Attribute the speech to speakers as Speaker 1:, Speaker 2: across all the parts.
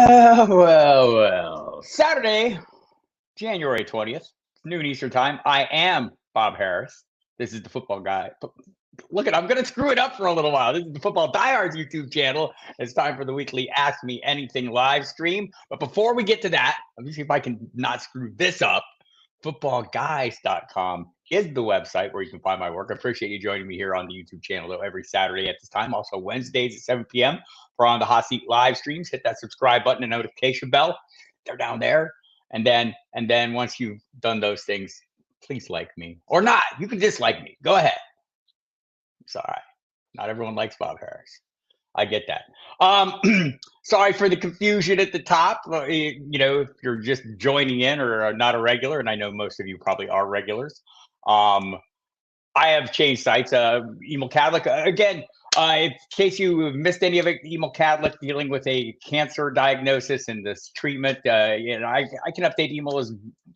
Speaker 1: Well. Saturday, January 20th, noon Eastern time. I am Bob Harris. This is the football guy. Look I'm going to screw it up for a little while. This is the Football Diehards YouTube channel. It's time for the weekly Ask Me Anything live stream. But before we get to that, let me see if I can not screw this up. FootballGuys.com is the website where you can find my work. I appreciate you joining me here on the YouTube channel though, every Saturday at this time. Also Wednesdays at 7 p.m. for On the Hot Seat live streams. Hit that subscribe button and notification bell. They're down there. And then once you've done those things, please like me. Or not. You can dislike me. Go ahead. It's all right. Not everyone likes Bob Harris. I get that. Sorry for the confusion at the top. If you're just joining in or are not a regular, and I know most of you probably are regulars. I have changed sites. Emo Catholic again. In case you missed any of it, Emo Catholic dealing with a cancer diagnosis and this treatment. I can update Emo is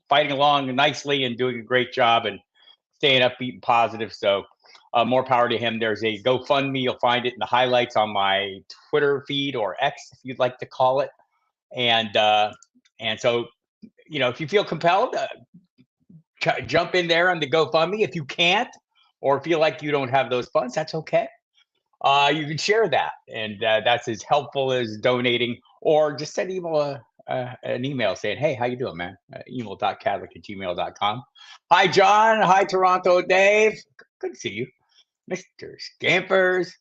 Speaker 1: fighting along nicely and doing a great job and staying upbeat and positive. So. More power to him. There's a GoFundMe. You'll find it in the highlights on my Twitter feed or X, if you'd like to call it. And so, if you feel compelled, jump in there on the GoFundMe. If you can't, or feel like you don't have those funds, that's okay. You can share that, and that's as helpful as donating, or just send an email saying, "Hey, how you doing, man?" email.catholic@gmail.com. Hi, John. Hi, Toronto Dave. Good to see you. Mr. Scampers,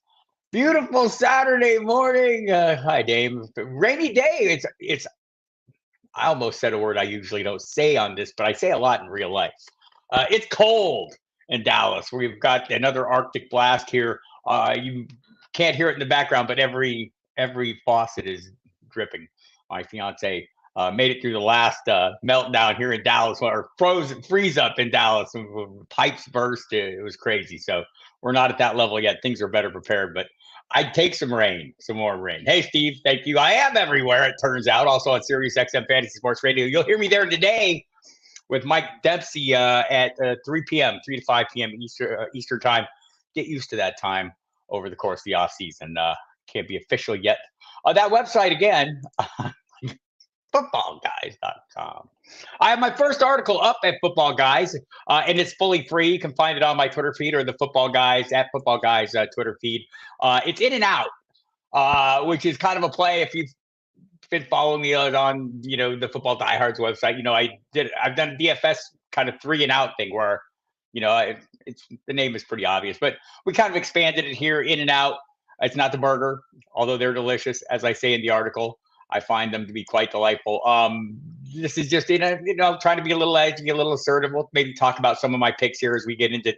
Speaker 1: beautiful Saturday morning. Hi, Dave. Rainy day. It's. I almost said a word I usually don't say on this, but I say a lot in real life. It's cold in Dallas. We've got another Arctic blast here. You can't hear it in the background, but every faucet is dripping. My fiance made it through the last meltdown here in Dallas, or freeze up in Dallas. Pipes burst. It was crazy. So we're not at that level yet. Things are better prepared, but I'd take some more rain. Hey, Steve, thank you. I am everywhere, it turns out. Also on Sirius XM Fantasy Sports Radio. You'll hear me there today with Mike Dempsey at 3 p.m., 3 to 5 p.m. Eastern time. Get used to that time over the course of the off season. Can't be official yet. That website again, FootballGuys.com. I have my first article up at Football Guys, and it's fully free. You can find it on my Twitter feed or the Football Guys at Football Guys Twitter feed. It's in and out, which is kind of a play if you've been following me on the Football Diehards website. I've done a DFS kind of 3 and out thing where it's the name is pretty obvious, but we kind of expanded it here, in and out. It's not the burger, although they're delicious, as I say in the article. I find them to be quite delightful. This is just, trying to be a little edgy, a little assertive. We'll maybe talk about some of my picks here as we get into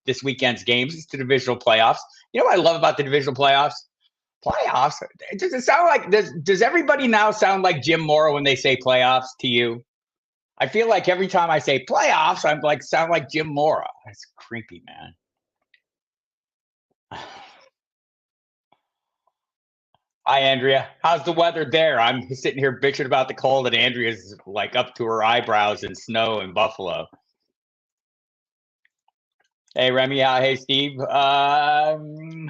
Speaker 1: this weekend's games. It's the divisional playoffs. You know what I love about the divisional playoffs? Does it sound like, does everybody now sound like Jim Mora when they say playoffs to you? I feel like every time I say playoffs, I'm like, sound like Jim Mora. That's creepy, man. Hi, Andrea. How's the weather there? I'm sitting here bitching about the cold, and Andrea's like up to her eyebrows in snow in Buffalo. Hey, Remy. Hey, Steve. I'm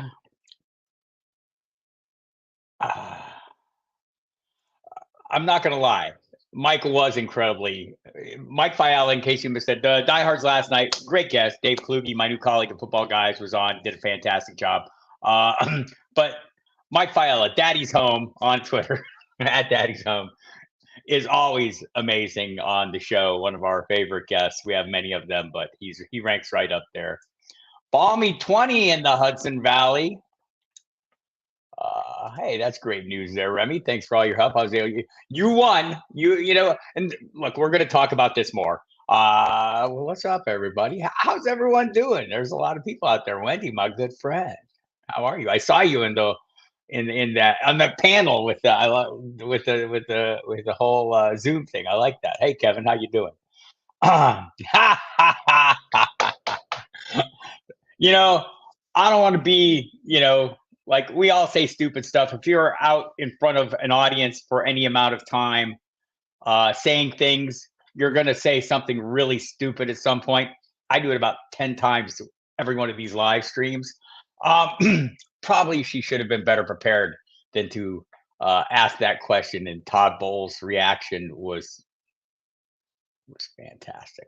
Speaker 1: not going to lie. Mike was incredibly. Mike Fiala, in case you missed it, the Diehards last night, great guest. Dave Kluge, my new colleague at Football Guys, was on, did a fantastic job. But Mike Fiala, Daddy's Home on Twitter, at Daddy's Home, is always amazing on the show. One of our favorite guests. We have many of them, but he ranks right up there. Balmy 20 in the Hudson Valley. Hey, that's great news there, Remy. Thanks for all your help. You won. And look, we're going to talk about this more. What's up, everybody? How's everyone doing? There's a lot of people out there. Wendy, my good friend. How are you? I saw you in that on the panel with the whole Zoom thing. I like that. Hey, Kevin, how you doing? I don't want to be, like we all say stupid stuff. If you're out in front of an audience for any amount of time, saying things, you're going to say something really stupid at some point. I do it about 10 times every one of these live streams. Probably she should have been better prepared than to asked that question, and Todd Bowles' reaction was fantastic.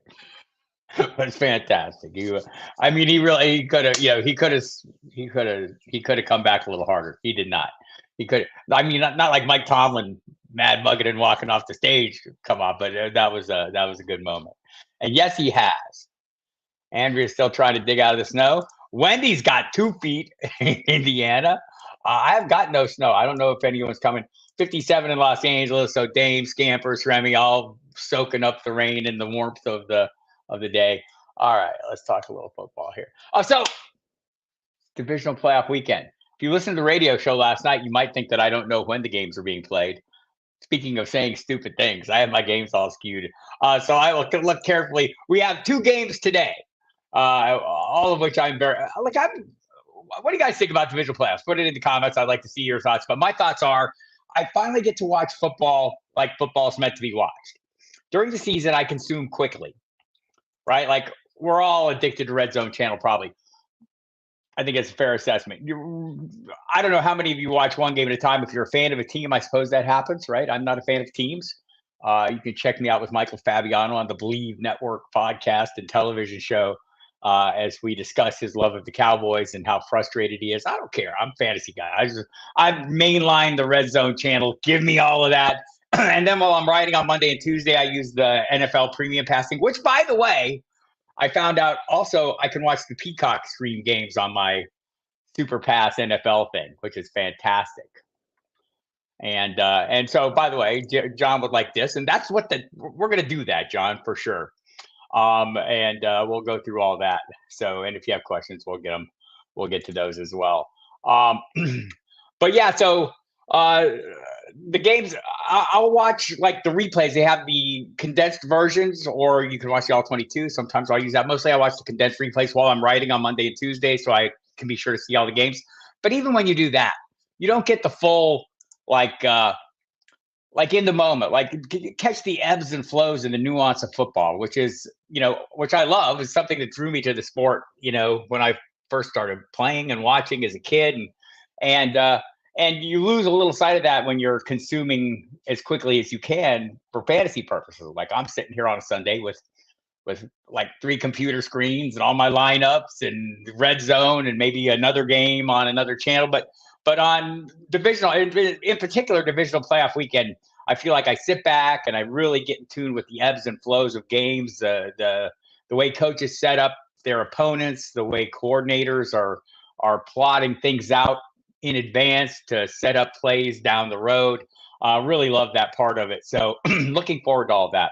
Speaker 1: Was fantastic. I mean, he could have, he could have come back a little harder. He did not. He could. I mean, not like Mike Tomlin, mad mugging and walking off the stage. Come on, but that was a good moment. And yes, he has. Andrea's still trying to dig out of the snow. Wendy's got 2 feet in Indiana. I've got no snow. I don't know if anyone's coming. 57 in Los Angeles. So Dame, Scampers, Remy, all soaking up the rain and the warmth of the day. All right, let's talk a little football here. So divisional playoff weekend. If you listened to the radio show last night, you might think that I don't know when the games are being played. Speaking of saying stupid things, I have my games all skewed. So I will look carefully. We have 2 games today, all of which I'm very what do you guys think about divisional playoffs? Put it in the comments. I'd like to see your thoughts. But my thoughts are, I finally get to watch football like football's meant to be watched. During the season, I consume quickly, right? Like, we're all addicted to Red Zone Channel, probably. I think it's a fair assessment. I don't know how many of you watch one game at a time. If you're a fan of a team, I suppose that happens, right? I'm not a fan of teams. You can check me out with Michael Fabiano on the Believe Network podcast and television show as we discuss his love of the Cowboys and how frustrated he is. I don't care. I'm a fantasy guy. I mainline the Red Zone Channel. Give me all of that. And then while I'm writing on Monday and Tuesday, I use the NFL Premium Passing, which, by the way, I found out also I can watch the Peacock stream games on my Super Pass NFL thing, which is fantastic. And so, by the way, John would like this, and that's what we're going to do that, John, for sure. And we'll go through all that. So, and if you have questions, we'll get to those as well. But yeah, so the games, I'll watch like the replays. They have the condensed versions, or you can watch the all 22. Sometimes I'll use that. Mostly I watch the condensed replays while I'm writing on Monday and Tuesday, so I can be sure to see all the games. But even when you do that, you don't get the full, like in the moment, like catch the ebbs and flows and the nuance of football, which is, which I love, is something that drew me to the sport, when I first started playing and watching as a kid. And you lose a little sight of that when you're consuming as quickly as you can for fantasy purposes. Like, I'm sitting here on a Sunday with like 3 computer screens and all my lineups and Red Zone and maybe another game on another channel. But on divisional, in particular, divisional playoff weekend, I feel like I sit back and I really get in tune with the ebbs and flows of games, the way coaches set up their opponents, the way coordinators are plotting things out in advance to set up plays down the road. Really love that part of it. So looking forward to all that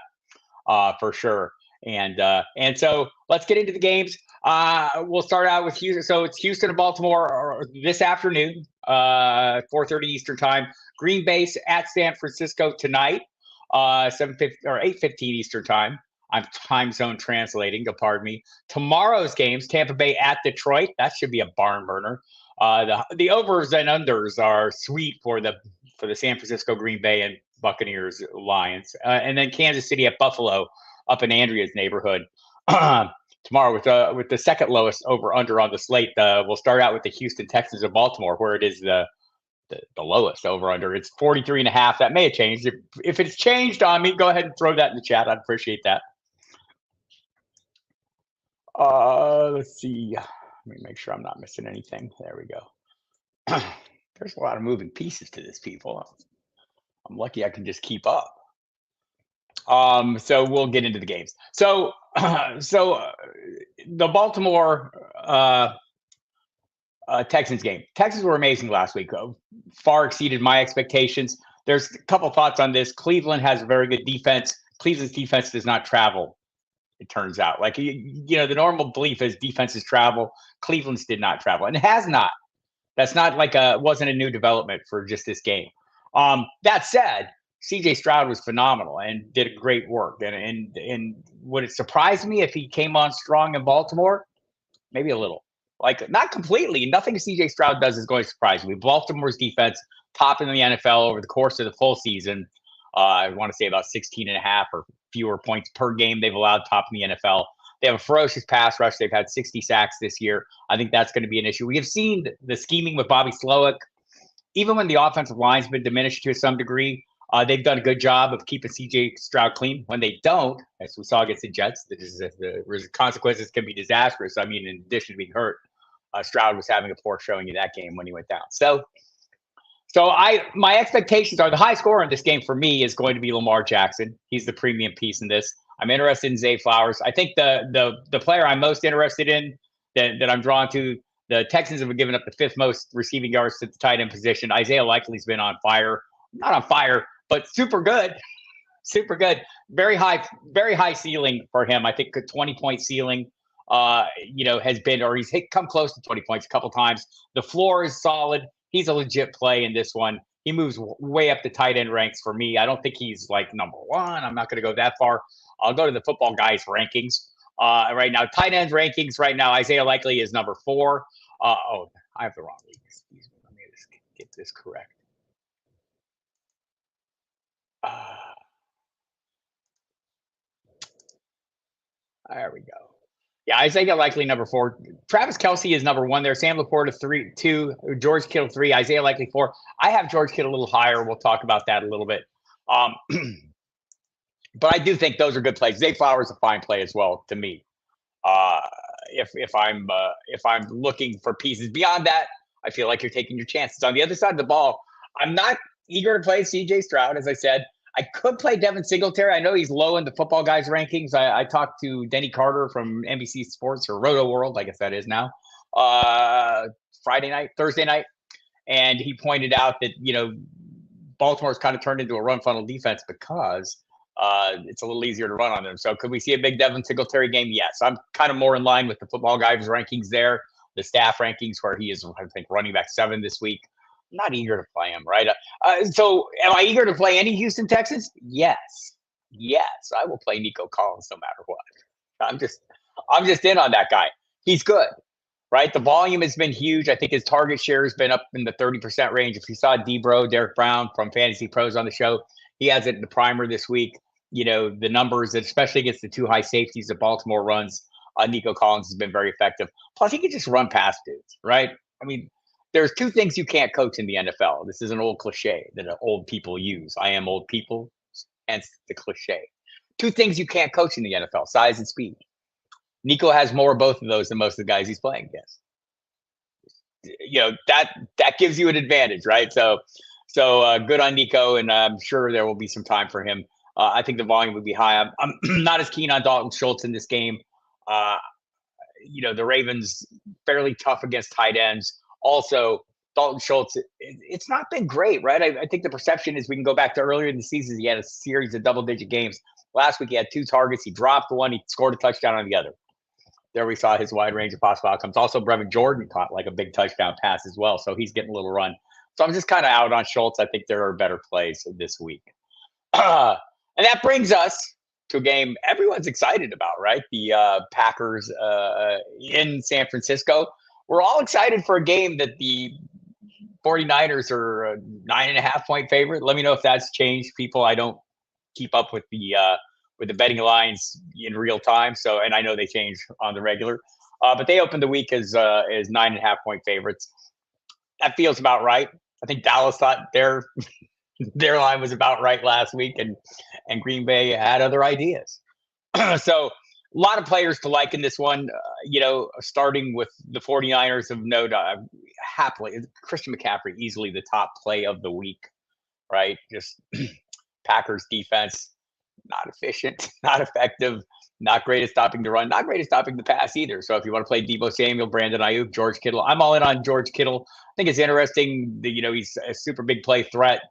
Speaker 1: for sure. And so let's get into the games. We'll start out with Houston. So it's Houston and Baltimore this afternoon, 4:30 Eastern time. Green Bay's at San Francisco tonight, 7:50 or 8:15 Eastern time. I'm time zone translating, pardon me. Tomorrow's games, Tampa Bay at Detroit. That should be a barn burner. The overs and unders are sweet for the San Francisco, Green Bay, and Buccaneers, Lions, and then Kansas City at Buffalo, up in Andrea's neighborhood. Tomorrow with the second lowest over under on the slate. We'll start out with the Houston Texans of Baltimore, where it is the lowest over under. It's 43.5. That may have changed. If it's changed on me, go ahead and throw that in the chat. I'd appreciate that. Let's see. Let me make sure I'm not missing anything. There we go. There's a lot of moving pieces to this, people. I'm lucky I can just keep up. So we'll get into the games. So the Baltimore Texans game. Texans were amazing last week. Far exceeded my expectations. There's a couple thoughts on this. Cleveland has a very good defense. Cleveland's defense does not travel, it turns out. Like, the normal belief is defenses travel. Cleveland's did not travel, and it has not. That's not like wasn't a new development for just this game. That said, CJ Stroud was phenomenal and did a great work. And would it surprise me if he came on strong in Baltimore? Maybe a little. Like, not completely. Nothing CJ Stroud does is going to surprise me. Baltimore's defense, top in the NFL over the course of the full season. I want to say about 16.5 or fewer points per game they've allowed, top in the NFL. They have a ferocious pass rush. They've had 60 sacks this year. I think that's going to be an issue. We have seen the scheming with Bobby Slowick even when the offensive line's been diminished to some degree, they've done a good job of keeping C.J. Stroud clean. When they don't, as we saw against the Jets, the consequences can be disastrous. I mean, in addition to being hurt, Stroud was having a poor showing in that game when he went down. So my expectations are the high score in this game for me is going to be Lamar Jackson. He's the premium piece in this. I'm interested in Zay Flowers. I think the player I'm most interested in that I'm drawn to, the Texans have given up the 5th most receiving yards to the tight end position. Isaiah Likely's been on fire. Not on fire, but super good. Super good. Very high ceiling for him. I think a 20-point ceiling, has been, or he's come close to 20 points a couple times. The floor is solid. He's a legit play in this one. He moves way up the tight end ranks for me. I don't think he's like number 1. I'm not going to go that far. I'll go to the Football Guys rankings right now. Tight ends rankings right now. Isaiah Likely is number 4. I have the wrong league. Excuse me. Let me just get this correct. There we go. Yeah, Isaiah Likely number 4. Travis Kelce is number 1 there. Sam Laporta 2. George Kittle 3. Isaiah Likely 4. I have George Kittle a little higher. We'll talk about that a little bit. But I do think those are good plays. Zay Flowers is a fine play as well to me. If I'm looking for pieces beyond that, I feel like you're taking your chances. On the other side of the ball, I'm not eager to play C.J. Stroud, as I said. I could play Devin Singletary. I know he's low in the Football Guys rankings. I talked to Denny Carter from NBC Sports, or Roto World, I guess that is now, Thursday night. And he pointed out that, Baltimore's kind of turned into a run funnel defense because it's a little easier to run on them. So could we see a big Devin Singletary game? Yes. I'm kind of more in line with the Football Guys rankings there, the staff rankings, where he is, I think, running back 7 this week. I'm not eager to play him, right? So am I eager to play any Houston Texans? Yes. I will play Nico Collins no matter what. I'm just in on that guy. He's good, right? The volume has been huge. I think his target share has been up in the 30% range. If you saw Derek Brown from Fantasy Pros on the show, he has it in the primer this week. The numbers, especially against the 2 high safeties that Baltimore runs, Nico Collins has been very effective. Plus, he can just run past dudes, right? I mean, there's 2 things you can't coach in the NFL. This is an old cliche that old people use. I am old people, hence the cliche. 2 things you can't coach in the NFL: size and speed. Nico has more of both of those than most of the guys he's playing against. That gives you an advantage, right? So good on Nico, and I'm sure there will be some time for him. I think the volume would be high. I'm not as keen on Dalton Schultz in this game. The Ravens fairly tough against tight ends. Also, Dalton Schultz, it's not been great, right? I think the perception is, we can go back to earlier in the season, he had a series of double-digit games. Last week, he had 2 targets. He dropped one. He scored a touchdown on the other. There we saw his wide range of possible outcomes. Also, Brevin Jordan caught like a big touchdown pass as well, so he's getting a little run. So I'm just kind of out on Schultz. I think there are better plays this week. And that brings us to a game everyone's excited about, right? The Packers in San Francisco. We're all excited for a game that the 49ers are a 9.5-point favorite. Let me know if that's changed, people. I don't keep up with the betting lines in real time. So, and I know they change on the regular, but they opened the week as 9.5-point favorites. That feels about right. I think Dallas thought their line was about right last week, and Green Bay had other ideas. So a lot of players to like in this one, starting with the 49ers of note, happily, Christian McCaffrey, easily the top play of the week, right? Just Packers defense, not efficient, not effective, not great at stopping the run, not great at stopping the pass either. So if you want to play Deebo Samuel, Brandon Ayuk, George Kittle, I'm all in on George Kittle. I think it's interesting that, he's a super big play threat.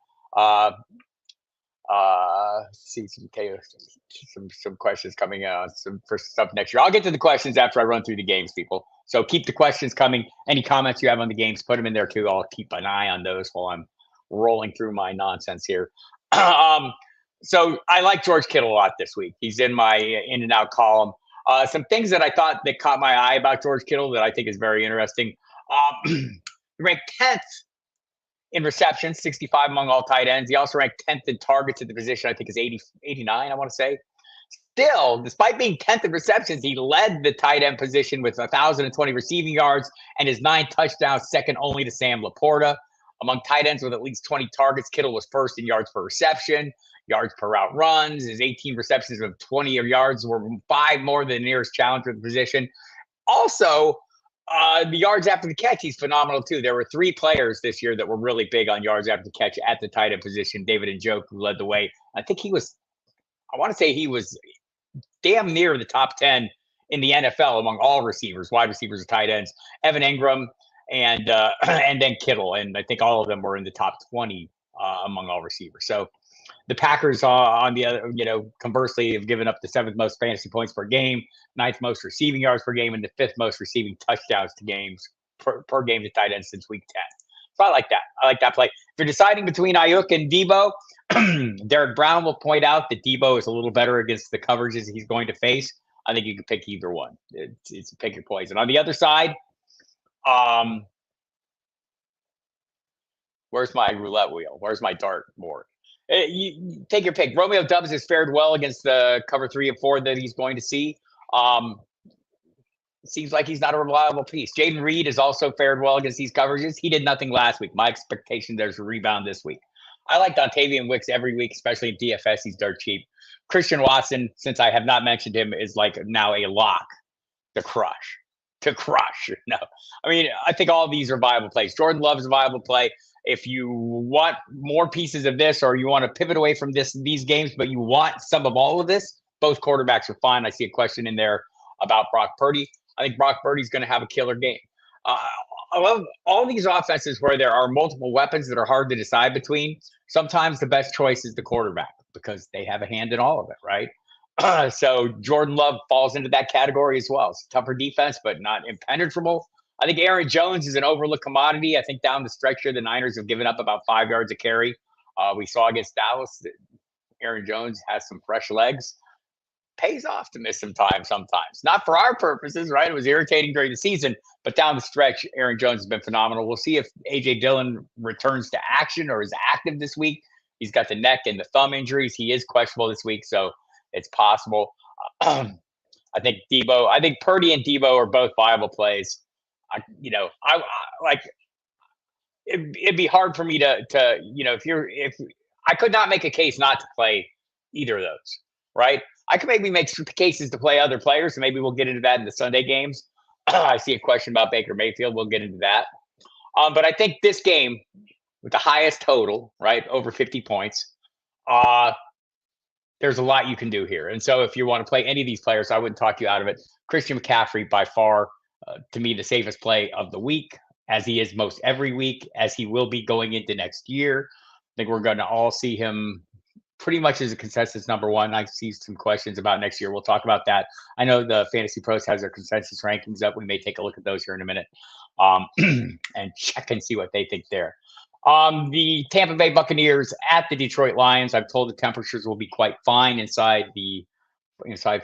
Speaker 1: See some questions coming out for stuff next year. I'll get to the questions after I run through the games, people. So keep the questions coming. Any comments you have on the games, put them in there too. I'll keep an eye on those while I'm rolling through my nonsense here. So I like George Kittle a lot this week. He's in my in and out column. Some things that I thought that caught my eye about George Kittle that I think is very interesting. Ranked 10th in receptions, 65 among all tight ends. He also ranked 10th in targets at the position, I think is 89, I want to say. Still, despite being 10th in receptions, he led the tight end position with 1,020 receiving yards and his 9 touchdowns, second only to Sam Laporta. Among tight ends with at least 20 targets, Kittle was first in yards per reception, yards per route runs. His 18 receptions of 20 yards were 5 more than the nearest challenger of the position. Also, the yards after the catch, he's phenomenal too. There were 3 players this year that were really big on yards after the catch at the tight end position. David Njoku led the way. I think I want to say he was damn near the top 10 in the NFL among all receivers, wide receivers and tight ends. Evan Ingram and then Kittle, and I think all of them were in the top 20 among all receivers. So the Packers, on the other, conversely, have given up the 7th most fantasy points per game, 9th most receiving yards per game, and the 5th most receiving touchdowns to games per game to tight ends since week 10. So I like that. I like that play. If you're deciding between Ayuk and Debo, Derek Brown will point out that Debo is a little better against the coverages he's going to face. I think you can pick either one. It's pick your poison. On the other side, where's my roulette wheel? Where's my dart board? You take your pick. Romeo Doubs has fared well against the cover 3 and 4 that he's going to see. It seems like he's not a reliable piece. Jaden Reed has also fared well against these coverages. He did nothing last week. My expectation there's a rebound this week. I like Dontavian Wicks every week, especially in DFS. He's dirt cheap. Christian Watson, since I have not mentioned him, is like now a lock to crush. No, I mean, I think all of these are viable plays. Jordan Love is a viable play. If you want more pieces of this, or you want to pivot away from these games, but you want some of all of this, both quarterbacks are fine. I see a question in there about Brock Purdy. I think Brock Purdy's going to have a killer game. I love all these offenses where there are multiple weapons that are hard to decide between. Sometimes the best choice is the quarterback because they have a hand in all of it, right? So Jordan Love falls into that category as well. It's tougher defense, but not impenetrable. I think Aaron Jones is an overlooked commodity. I think down the stretch here, the Niners have given up about 5 yards a carry. We saw against Dallas that Aaron Jones has some fresh legs. Pays off to miss some time sometimes. Not for our purposes, right? It was irritating during the season, but down the stretch, Aaron Jones has been phenomenal. We'll see if A.J. Dillon returns to action or is active this week. He's got the neck and the thumb injuries. He is questionable this week, so it's possible. I think Purdy and Debo are both viable plays. It'd be hard for me to if I could not make a case not to play either of those, right? I could maybe make some cases to play other players, and maybe we'll get into that in the Sunday games. I see a question about Baker Mayfield. We'll get into that. But I think this game with the highest total, right, over 50 points, there's a lot you can do here. And so if you want to play any of these players, I wouldn't talk you out of it. Christian McCaffrey, by far, to me, the safest play of the week, as he is most every week, as he will be going into next year. I think we're going to all see him pretty much as a consensus number 1. I see some questions about next year. We'll talk about that. I know the Fantasy Pros has their consensus rankings up. We may take a look at those here in a minute and check and see what they think there. The Tampa Bay Buccaneers at the Detroit Lions. I'm told the temperatures will be quite fine inside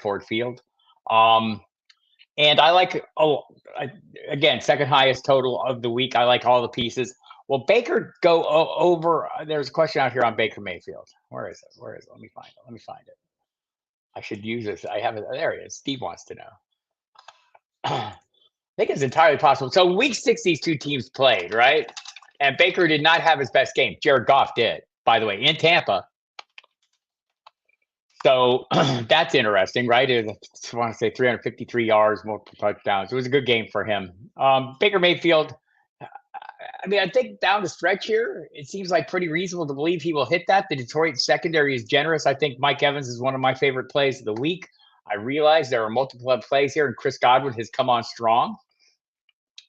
Speaker 1: Ford Field. And I like, again, second highest total of the week. I like all the pieces. Will Baker go over? There's a question out here on Baker Mayfield. Where is it? Let me find it. I should use this. I have it. There it is. Steve wants to know. I think it's entirely possible. So week 6, these two teams played, right? And Baker did not have his best game. Jared Goff did, by the way, in Tampa. So that's interesting, right? I want to say 353 yards, multiple touchdowns. It was a good game for him. Baker Mayfield, I mean, I think down the stretch here, it seems like pretty reasonable to believe he will hit that. The Detroit secondary is generous. I think Mike Evans is one of my favorite plays of the week. I realize there are multiple plays here, and Chris Godwin has come on strong.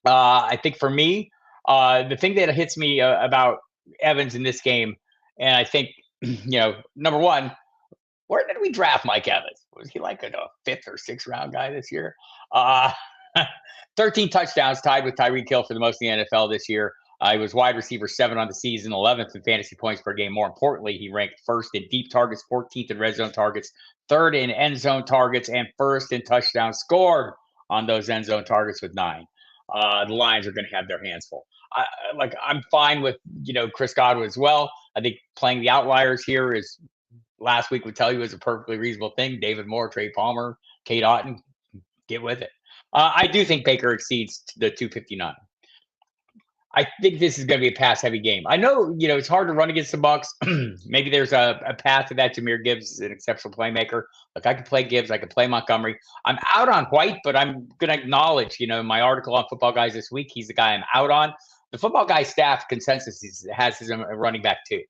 Speaker 1: I think for me, the thing that hits me about Evans in this game, and I think, number one, where did we draft Mike Evans? Was he like a 5th or 6th round guy this year? 13 touchdowns, tied with Tyreek Hill for the most in the NFL this year. He was wide receiver 7 on the season, 11th in fantasy points per game. More importantly, he ranked 1st in deep targets, 14th in red zone targets, 3rd in end zone targets, and 1st in touchdowns scored on those end zone targets with 9. The Lions are going to have their hands full. I'm fine with Chris Godwin as well. I think playing the outliers here is last week would tell you is a perfectly reasonable thing. David Moore, Trey Palmer, Kate Otten, get with it. I do think Baker exceeds the 259. I think this is going to be a pass-heavy game. I know, it's hard to run against the Bucs. Maybe there's a path to that. Jahmyr Gibbs is an exceptional playmaker. Look, I can play Gibbs. I can play Montgomery. I'm out on White, but I'm going to acknowledge, my article on Football Guys this week, he's the guy I'm out on. The Football Guys staff consensus has his running back too.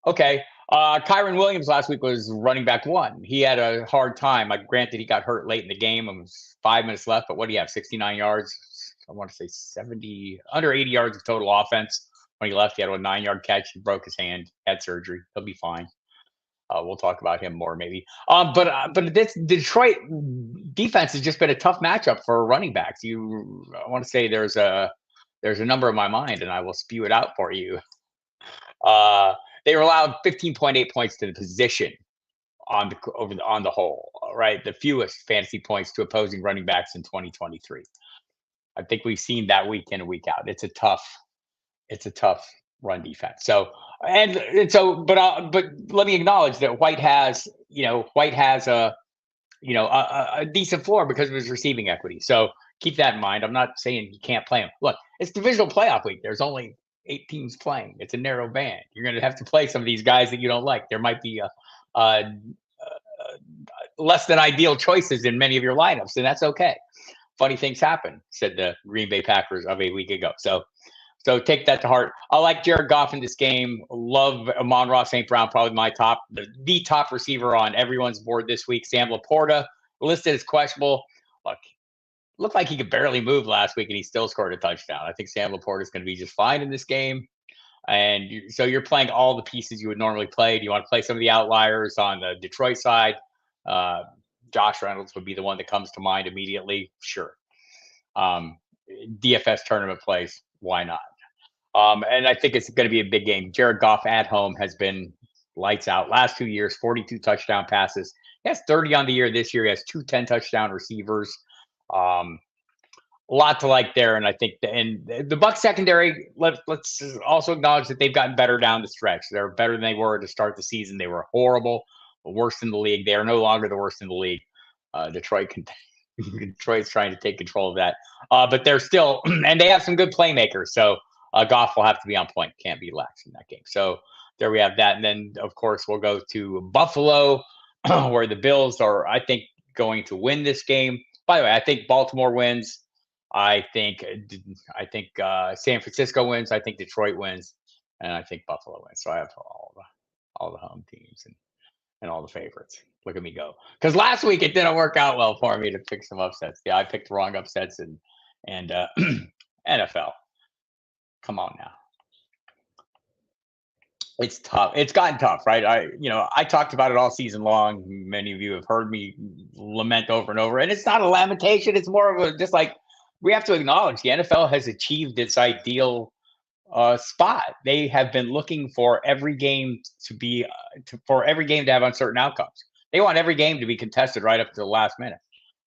Speaker 1: Okay. Kyron Williams last week was running back 1. He had a hard time. Granted, he got hurt late in the game. It was 5 minutes left, but what do you have? 69 yards. I want to say under 80 yards of total offense. When he left, he had a 9-yard catch. He broke his hand, had surgery. He'll be fine. We'll talk about him more maybe. But this Detroit defense has just been a tough matchup for running backs. I want to say there's a number in my mind, and I will spew it out for you. They were allowed 15.8 points to the position on the whole, right? The fewest fantasy points to opposing running backs in 2023. I think we've seen that week in and week out. It's a tough run defense. So but let me acknowledge that White has a decent floor because of his receiving equity. So keep that in mind. I'm not saying you can't play him. Look, it's divisional playoff week. There's only 8 teams playing. It's a narrow band. You're going to have to play some of these guys that you don't like. There might be less than ideal choices in many of your lineups, and that's okay. Funny things happen, said the Green Bay Packers of a week ago. So take that to heart. I like Jared Goff in this game. Love Amon-Ra St. Brown, probably my the top receiver on everyone's board this week. Sam Laporta listed as questionable. Looked like he could barely move last week, and he still scored a touchdown. I think Sam Laporta is going to be just fine in this game. And so you're playing all the pieces you would normally play. Do you want to play some of the outliers on the Detroit side? Josh Reynolds would be the one that comes to mind immediately. Sure. DFS tournament plays. Why not? And I think it's going to be a big game. Jared Goff at home has been lights out. Last 2 years, 42 touchdown passes. He has 30 on the year this year. He has 2 10-touchdown receivers. A lot to like there, and I think the Bucs secondary. Let's also acknowledge that they've gotten better down the stretch. They're better than they were to start the season. They were horrible, the worst in the league. They are no longer the worst in the league. Detroit's trying to take control of that, but they're still, and they have some good playmakers. So Goff will have to be on point. Can't be lax in that game. So there we have that, and then of course we'll go to Buffalo, where the Bills are, I think, going to win this game. By the way, I think Baltimore wins. I think San Francisco wins. I think Detroit wins, and I think Buffalo wins. So I have all the home teams and all the favorites. Look at me go. Because last week it didn't work out well for me to pick some upsets. Yeah, I picked the wrong upsets and NFL. Come on now. It's tough. It's gotten tough, right? I talked about it all season long. Many of you have heard me lament over and over. And it's not a lamentation. It's more of a just like we have to acknowledge the NFL has achieved its ideal spot. They have been looking for every game to have uncertain outcomes. They want every game to be contested right up to the last minute.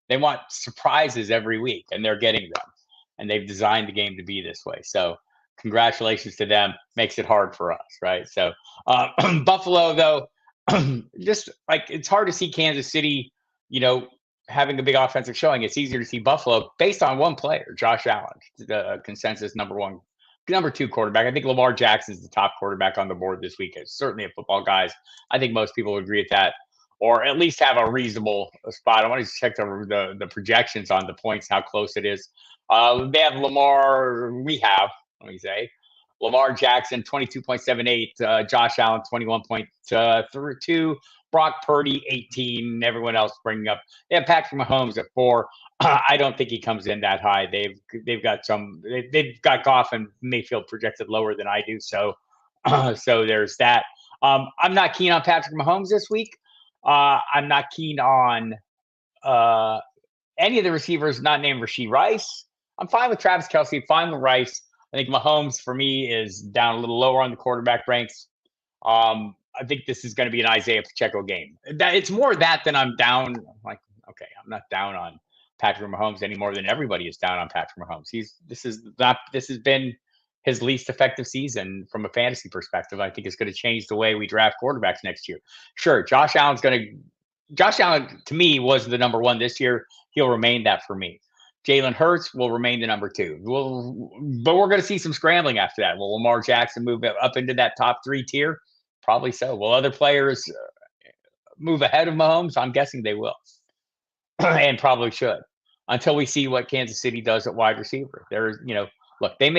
Speaker 1: They want surprises every week, and they're getting them. And they've designed the game to be this way. So congratulations to them. Makes it hard for us, right? So Buffalo, though, just like it's hard to see Kansas City, having a big offensive showing. It's easier to see Buffalo based on one player, Josh Allen, the consensus number 2 quarterback. I think Lamar Jackson is the top quarterback on the board this week. It's certainly a Football Guys. I think most people would agree with that, or at least have a reasonable spot. I want to check the projections on the points, how close it is. They have Lamar. Lamar Jackson, 22.78. Josh Allen, 21.32. Brock Purdy, 18. Everyone else bringing up. They have Patrick Mahomes at 4. I don't think he comes in that high. They've got Goff and Mayfield projected lower than I do. So there's that. I'm not keen on Patrick Mahomes this week. I'm not keen on any of the receivers not named Rashee Rice. I'm fine with Travis Kelce, fine with Rice. I think Mahomes, for me, is down a little lower on the quarterback ranks. I think this is going to be an Isaiah Pacheco game. It's more that than I'm down. Like, okay, I'm not down on Patrick Mahomes any more than everybody is down on Patrick Mahomes. This has been his least effective season from a fantasy perspective. I think it's going to change the way we draft quarterbacks next year. Sure, Josh Allen to me was the number 1 this year. He'll remain that for me. Jalen Hurts will remain the number 2. But we're going to see some scrambling after that. Will Lamar Jackson move up into that top 3 tier? Probably so. Will other players move ahead of Mahomes? I'm guessing they will, and probably should, until we see what Kansas City does at wide receiver. There's, look, they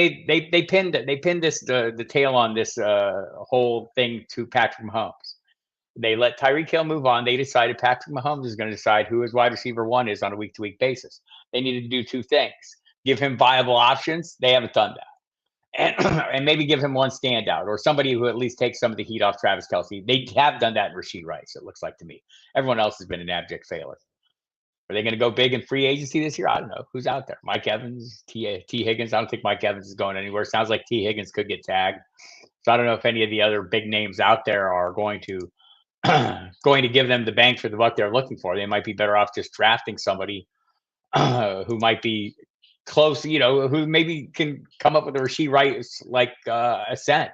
Speaker 1: pinned this the tail on this whole thing to Patrick Mahomes. They let Tyreek Hill move on. They decided Patrick Mahomes is going to decide who his wide receiver 1 is on a week-to-week basis. They needed to do 2 things: give him viable options. They haven't done that, and maybe give him one standout or somebody who at least takes some of the heat off Travis Kelce. They have done that in Rashee Rice, it looks like to me. Everyone else has been an abject failure. Are they going to go big in free agency this year? I don't know. Who's out there? Mike Evans, T. Higgins. I don't think Mike Evans is going anywhere. Sounds like T. Higgins could get tagged. So I don't know if any of the other big names out there are going to give them the bang for the buck they're looking for. They might be better off just drafting somebody who might be close, who maybe can come up with a Rashee Rice like ascent.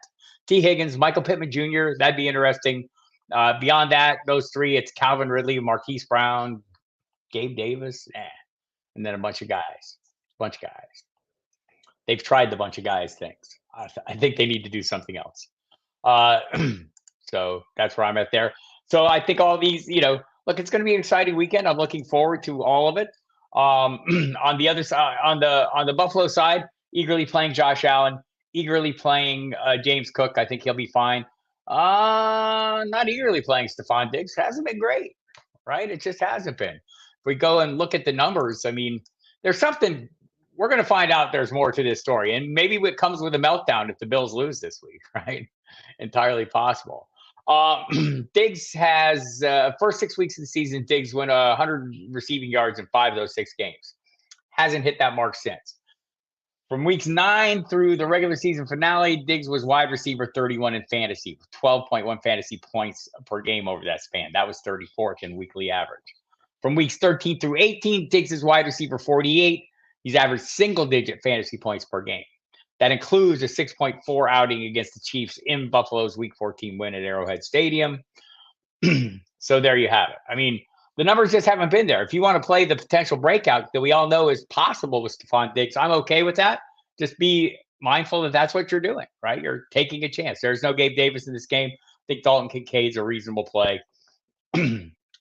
Speaker 1: T. Higgins, Michael Pittman Jr., that'd be interesting. Beyond that, those 3, it's Calvin Ridley, Marquise Brown, Gabe Davis, and then a bunch of guys. They've tried the bunch of guys things. I think they need to do something else. So that's where I'm at there. So I think all these, look, it's going to be an exciting weekend. I'm looking forward to all of it. On the other side, on the Buffalo side, eagerly playing Josh Allen, eagerly playing James Cook. I think he'll be fine. Not eagerly playing Stephon Diggs. Hasn't been great, right? It just hasn't been. If we go and look at the numbers, I mean, there's something. We're going to find out there's more to this story. And maybe it comes with a meltdown if the Bills lose this week, right? Entirely possible. Diggs has first 6 weeks of the season, Diggs went 100 receiving yards in 5 of those 6 games. Hasn't hit that mark since. From weeks 9 through the regular season finale, Diggs was wide receiver 31 in fantasy, 12.1 fantasy points per game over that span. That was 34th in weekly average. From weeks 13 through 18, Diggs is wide receiver 48. He's averaged single-digit fantasy points per game. That includes a 6.4 outing against the Chiefs in Buffalo's Week 14 win at Arrowhead Stadium. So there you have it. I mean, the numbers just haven't been there. If you want to play the potential breakout that we all know is possible with Stephon Diggs, I'm okay with that. Just be mindful that that's what you're doing, right? You're taking a chance. There's no Gabe Davis in this game. I think Dalton Kincaid's a reasonable play.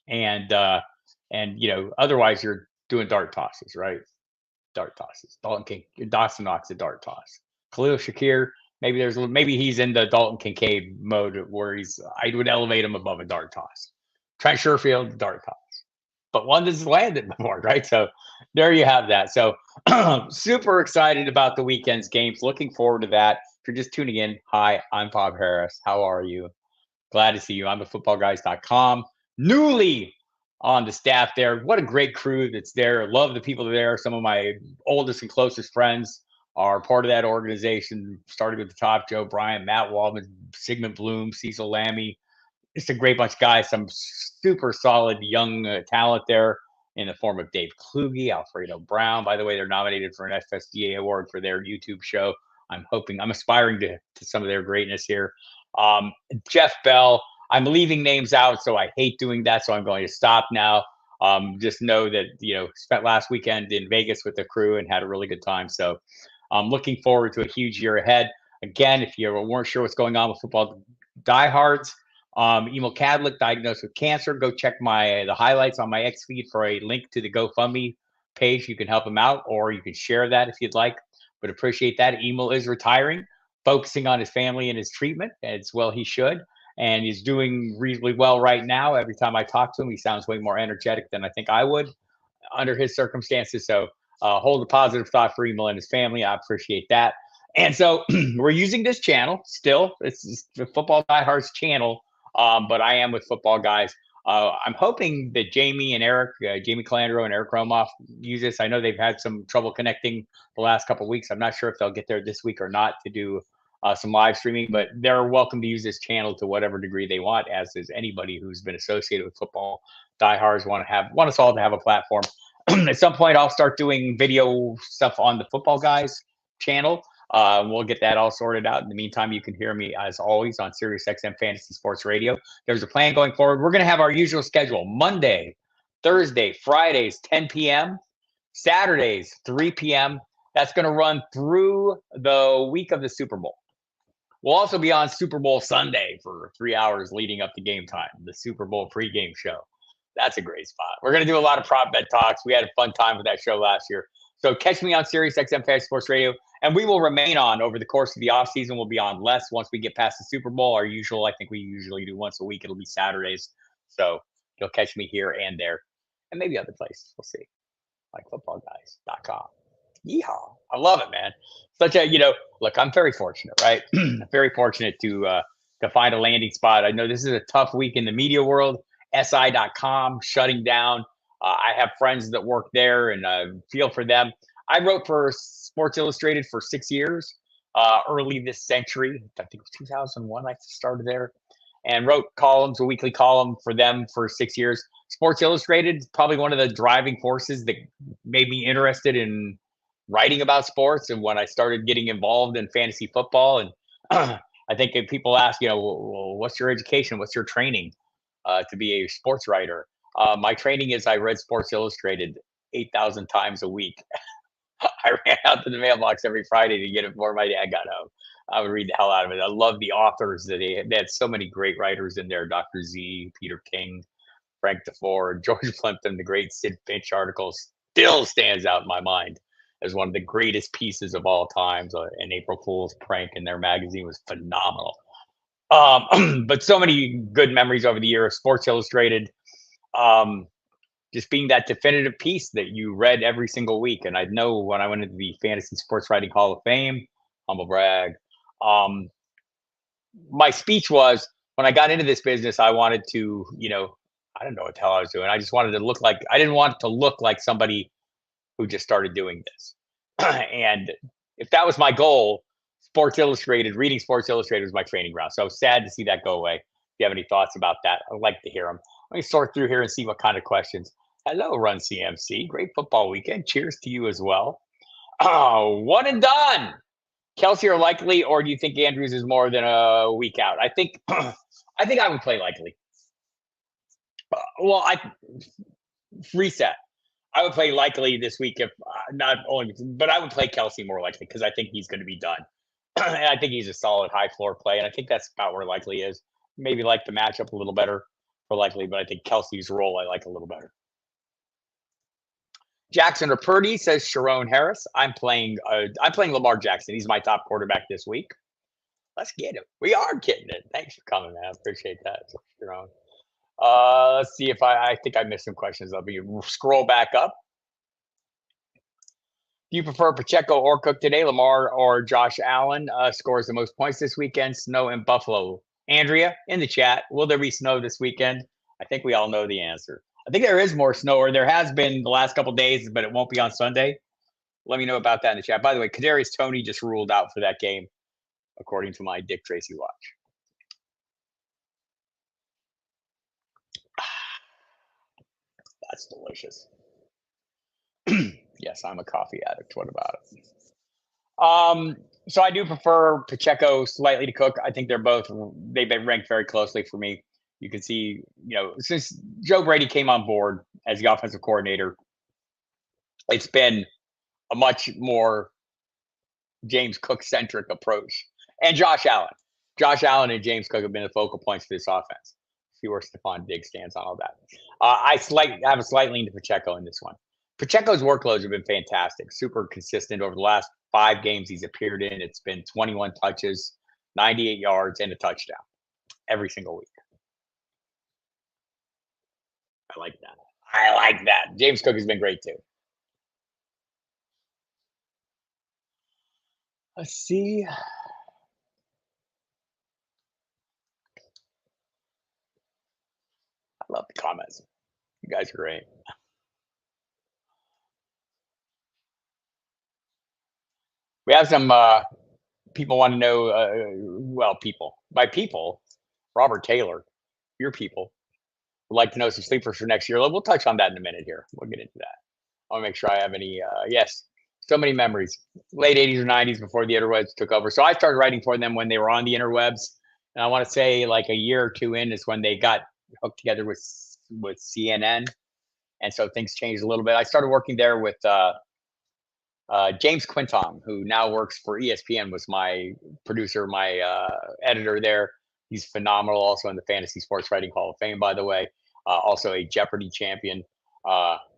Speaker 1: And otherwise you're doing dart tosses, right? Dart tosses. Dawson Knox a dart toss. Khalil Shakir, maybe he's in the Dalton Kincaid mode where I would elevate him above a dart toss. Trent Sherfield, dart toss. But one that's landed before, right? So there you have that. So super excited about the weekend's games. Looking forward to that. If you're just tuning in, hi, I'm Bob Harris. How are you? Glad to see you. I'm at FootballGuys.com. Newly on the staff there. What a great crew that's there. Love the people there. Some of my oldest and closest friends are part of that organization, starting at the top: Joe Bryant, Matt Waldman, Sigmund Bloom, Cecil Lammy. It's a great bunch of guys. Some super solid young talent there in the form of Dave Kluge, Alfredo Brown. By the way, they're nominated for an FSDA award for their YouTube show. I'm aspiring to some of their greatness here. Jeff Bell. I'm leaving names out, so I hate doing that, so I'm going to stop now. Just know that, spent last weekend in Vegas with the crew and had a really good time. So I'm looking forward to a huge year ahead. Again, if you weren't sure what's going on with Football Diehards, Emil Cadlick diagnosed with cancer. Go check the highlights on my X feed for a link to the GoFundMe page. You can help him out, or you can share that if you'd like. But appreciate that. Emil is retiring, focusing on his family and his treatment, as well he should. And he's doing reasonably well right now. Every time I talk to him, he sounds way more energetic than I think I would under his circumstances. So hold a positive thought for Emil and his family. I appreciate that. And so we're using this channel still. It's the Football Diehards channel, but I am with Football Guys. I'm hoping that Jamie and Eric, Jamie Calandro and Eric Romoff use this. I know they've had some trouble connecting the last couple of weeks. I'm not sure if they'll get there this week or not to do some live streaming, but they're welcome to use this channel to whatever degree they want, as is anybody who's been associated with Football Diehards. Want us all to have a platform. At some point, I'll start doing video stuff on the Football Guys channel. We'll get that all sorted out. In the meantime, you can hear me, as always, on SiriusXM Fantasy Sports Radio. There's a plan going forward. We're going to have our usual schedule: Monday, Thursday, Fridays, 10 p.m. Saturdays, 3 p.m. That's going to run through the week of the Super Bowl. We'll also be on Super Bowl Sunday for 3 hours leading up to game time, the Super Bowl pregame show. That's a great spot. We're going to do a lot of prop bet talks. We had a fun time with that show last year. So catch me on Sirius XM Fantasy Sports Radio, and we will remain on over the course of the offseason. We'll be on less once we get past the Super Bowl. Our usual, I think we usually do once a week. It'll be Saturdays. So you'll catch me here and there, and maybe other places. We'll see. Like FootballDiehards.com. Yeehaw. I love it, man. Such a, look, I'm very fortunate, right? Very fortunate to find a landing spot. I know this is a tough week in the media world. SI.com shutting down. I have friends that work there and feel for them. I wrote for Sports Illustrated for 6 years, early this century. I think it was 2001 I started there, and wrote columns, a weekly column for them for 6 years. Sports Illustrated is probably one of the driving forces that made me interested in writing about sports. And when I started getting involved in fantasy football, and I think if people ask, well, what's your education? What's your training to be a sports writer? My training is I read Sports Illustrated 8,000 times a week. I ran out to the mailbox every Friday to get it before my dad got home. I would read the hell out of it. I love the authors that they had so many great writers in there. Dr. Z, Peter King, Frank DeFord, George Plimpton, the great Sid Finch article still stands out in my mind as one of the greatest pieces of all times. An April Fool's prank in their magazine was phenomenal. But so many good memories over the years. Sports Illustrated, just being that definitive piece that you read every single week. And I know when I went into the Fantasy Sports Writing Hall of Fame, humble brag, my speech was, when I got into this business, I wanted to, I don't know what the hell I was doing. I just wanted to look like, I didn't want to look like somebody who just started doing this. And if that was my goal, Sports Illustrated, reading Sports Illustrated was my training ground. So I was sad to see that go away. If you have any thoughts about that, I'd like to hear them. Let me sort through here and see what kind of questions. Hello, Run CMC. Great football weekend. Cheers to you as well. Oh, one and done. Kelsey or Likely, or do you think Andrews is more than a week out? I think I would play Likely. Well, reset. I would play Likely this week if not only, but I would play Kelsey more likely because I think he's going to be done. And I think he's a solid high floor play. And I think that's about where Likely is. Maybe like the matchup a little better for Likely, but I think Kelsey's role I like a little better. Jackson or Purdy, says Sharon Harris. I'm playing Lamar Jackson. He's my top quarterback this week. Let's get him. We are getting it. Thanks for coming, man. I appreciate that, Sharon. Let's see if I think I missed some questions. I'll be scroll back up. Do you prefer Pacheco or Cook today? Lamar or Josh Allen scores the most points this weekend? Snow in Buffalo. Andrea in the chat. Will there be snow this weekend? I think we all know the answer. I think there is more snow, or there has been the last couple of days, but it won't be on Sunday. Let me know about that in the chat. By the way, Kadarius Toney just ruled out for that game, according to my Dick Tracy watch. That's delicious. Yes, I'm a coffee addict. What about it? So I do prefer Pacheco slightly to Cook. I think they've been ranked very closely for me. You can see, since Joe Brady came on board as the offensive coordinator, it's been a much more James Cook-centric approach. And Josh Allen. Josh Allen and James Cook have been the focal points for this offense. See where Stephon Diggs stands on all that. I have a slight lean to Pacheco in this one. Pacheco's workloads have been fantastic, super consistent over the last 5 games he's appeared in. It's been 21 touches, 98 yards, and a touchdown every single week. I like that. James Cook has been great too. Let's see. I love the comments. You guys are great. We have some people want to know, people. By people, Robert Taylor, your people, would like to know some sleepers for next year. We'll touch on that in a minute here. We'll get into that. I want to make sure I have any, yes, so many memories. Late 80s or 90s before the interwebs took over. So I started writing for them when they were on the interwebs. And I want to say like a year or two in is when they got hooked together with CNN. And so things changed a little bit. I started working there with James Quinton, who now works for ESPN, was my producer, my editor there. He's phenomenal, also in the Fantasy Sports Writing Hall of Fame, by the way. Also a Jeopardy champion,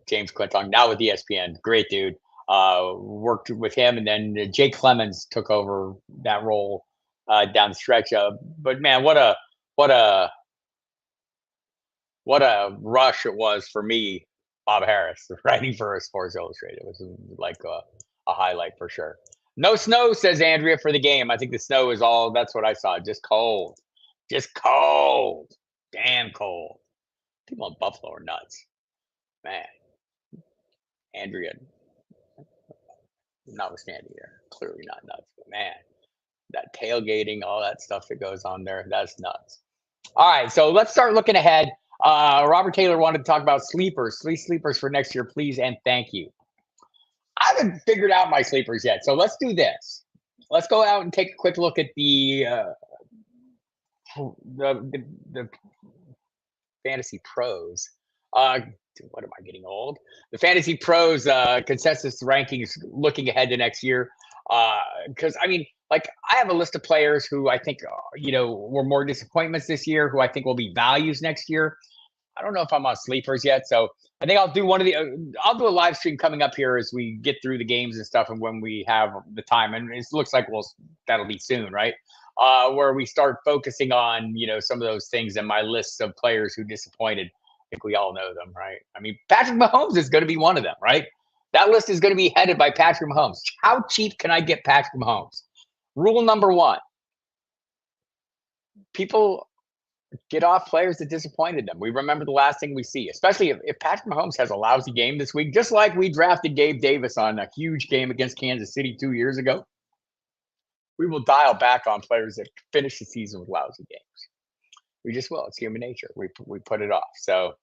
Speaker 1: James Quinton, now with ESPN. Great dude. Worked with him, and then Jake Clemens took over that role down the stretch. But man, what a rush it was for me, Bob Harris, writing for Sports Illustrated. It was like a highlight for sure. No snow, says Andrea, for the game. I think the snow is all, that's what I saw. Just cold. Just cold. Damn cold. People in Buffalo are nuts. Man. Andrea, notwithstanding, they're clearly not nuts. But man, that tailgating, all that stuff that goes on there, that's nuts. All right, so let's start looking ahead. Robert Taylor wanted to talk about sleepers. 3 sleepers for next year, please, and thank you. I haven't figured out my sleepers yet, so let's do this. Let's go out and take a quick look at the Fantasy Pros. What am I getting old? The Fantasy Pros consensus rankings looking ahead to next year. Because I mean, like, I have a list of players who I think were more disappointments this year, who I think will be values next year. I don't know if I'm on sleepers yet, so I think I'll do I'll do a live stream coming up here as we get through the games and stuff, and when we have the time, and it looks like that'll be soon, right? Where we start focusing on some of those things in my list of players who disappointed. I think we all know them, right? I mean, Patrick Mahomes is going to be one of them, right? That list is going to be headed by Patrick Mahomes. How cheap can I get Patrick Mahomes? Rule number 1: people get off players that disappointed them. We remember the last thing we see, especially if Patrick Mahomes has a lousy game this week, just like we drafted Gabe Davis on a huge game against Kansas City 2 years ago. We will dial back on players that finish the season with lousy games. We just will. It's human nature. We put it off. So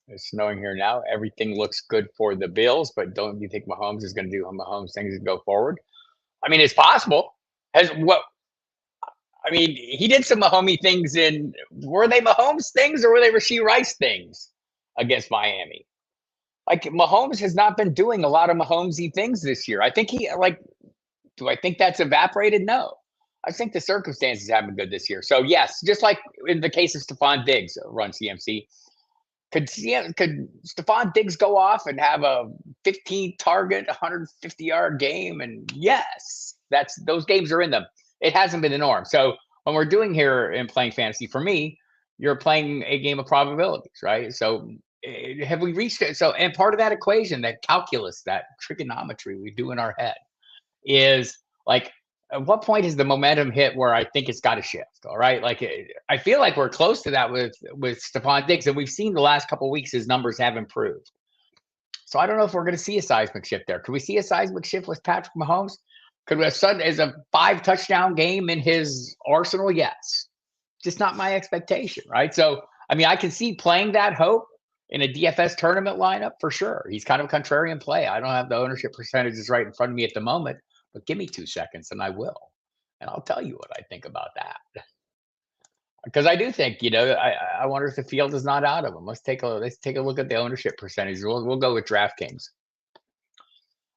Speaker 1: it's snowing here now. Everything looks good for the Bills, but don't you think Mahomes is going to do Mahomes things and go forward? I mean, it's possible. He did some Mahomes things were they Mahomes things or were they Rashee Rice things against Miami? Like, Mahomes has not been doing a lot of Mahomesy things this year. I think do I think that's evaporated? No. I think the circumstances have been good this year. So yes, just like in the case of Stephon Diggs, run CMC. Could Stephon Diggs go off and have a 15 target, 150-yard game? And yes, those games are in them. It hasn't been the norm. So when we're doing here in playing fantasy, for me, you're playing a game of probabilities, right? So have we reached it? So, and part of that equation, that calculus, that trigonometry we do in our head, is like, at what point is the momentum hit where I think it's got to shift? All right. Like, I feel like we're close to that with Stephon Diggs, and we've seen the last couple of weeks his numbers have improved. So I don't know if we're going to see a seismic shift there. Could we see a seismic shift with Patrick Mahomes? Could we have sudden as a 5-touchdown game in his arsenal? Yes. Just not my expectation, right? So, I mean, I can see playing that hope in a DFS tournament lineup for sure. He's kind of a contrarian play. I don't have the ownership percentages right in front of me at the moment, but give me 2 seconds and I will. And I'll tell you what I think about that. Because I do think, I wonder if the field is not out of him. Let's take a look at the ownership percentages. We'll go with DraftKings.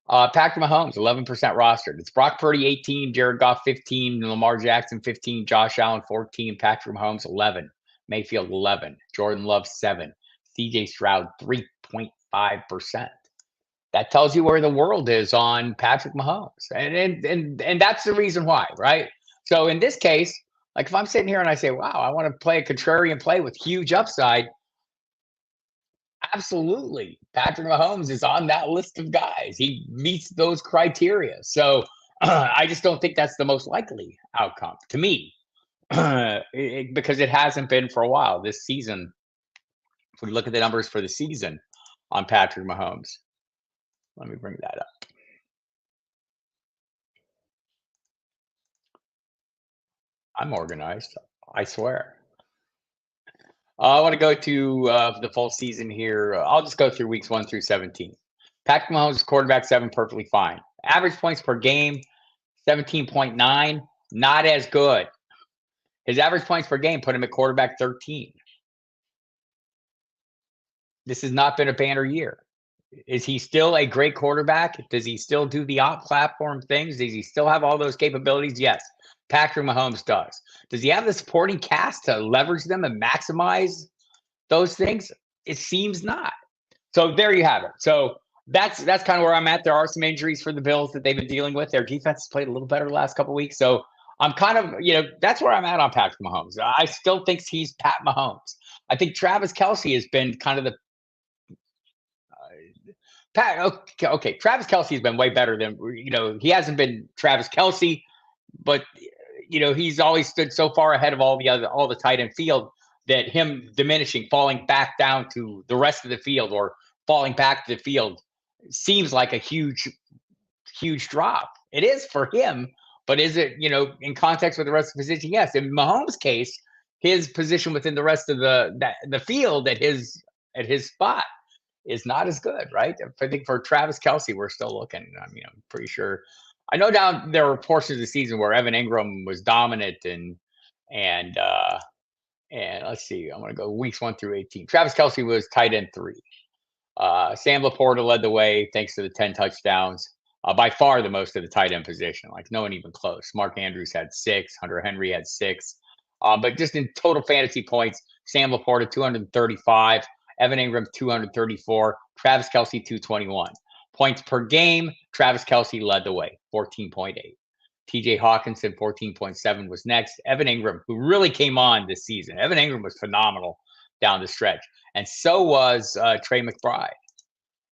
Speaker 1: Patrick Mahomes, 11% rostered. It's Brock Purdy, 18, Jared Goff, 15, Lamar Jackson, 15, Josh Allen, 14, Patrick Mahomes, 11, Mayfield, 11, Jordan Love, 7, CJ Stroud, 3.5%. That tells you where the world is on Patrick Mahomes. And that's the reason why, right? So in this case, like, if I'm sitting here and I say, wow, I want to play a contrarian play with huge upside, absolutely, Patrick Mahomes is on that list of guys. He meets those criteria. So I just don't think that's the most likely outcome to me, because it hasn't been for a while this season. If we look at the numbers for the season on Patrick Mahomes, let me bring that up. I'm organized, I swear. I want to go to the full season here. I'll just go through weeks 1 through 17. Patrick Mahomes, quarterback 7, perfectly fine. Average points per game, 17.9, not as good. His average points per game put him at quarterback 13. this has not been a banner year. Is he still a great quarterback? Does he still do the off-platform things? Does he still have all those capabilities? Yes. Patrick Mahomes does. Does he have the supporting cast to leverage them and maximize those things? It seems not. So there you have it. So that's kind of where I'm at. There are some injuries for the Bills that they've been dealing with. Their defense has played a little better the last couple of weeks. So I'm kind of, that's where I'm at on Patrick Mahomes. I still think he's Pat Mahomes. I think Travis Kelce has been kind of the okay. Travis Kelce has been way better than, he hasn't been Travis Kelce, but he's always stood so far ahead of all the tight end field that him diminishing, falling back down to the rest of the field or falling back to the field seems like a huge drop. It is for him, but is it, in context with the rest of the position? Yes. In Mahomes' case, his position within the rest of the field at his spot is not as good, right? I think for Travis Kelce, we're still looking. I mean, I'm pretty sure. I know there were portions of the season where Evan Ingram was dominant and let's see, I'm going to go weeks 1 through 18. Travis Kelce was tight end 3. Sam Laporta led the way thanks to the 10 touchdowns. By far the most of the tight end position, like no one even close. Mark Andrews had 6. Hunter Henry had 6. But just in total fantasy points, Sam Laporta 235. Evan Ingram 234. Travis Kelce 221. Points per game, Travis Kelce led the way, 14.8. TJ Hawkinson, 14.7 was next. Evan Ingram, who really came on this season. Evan Ingram was phenomenal down the stretch. And so was Trey McBride.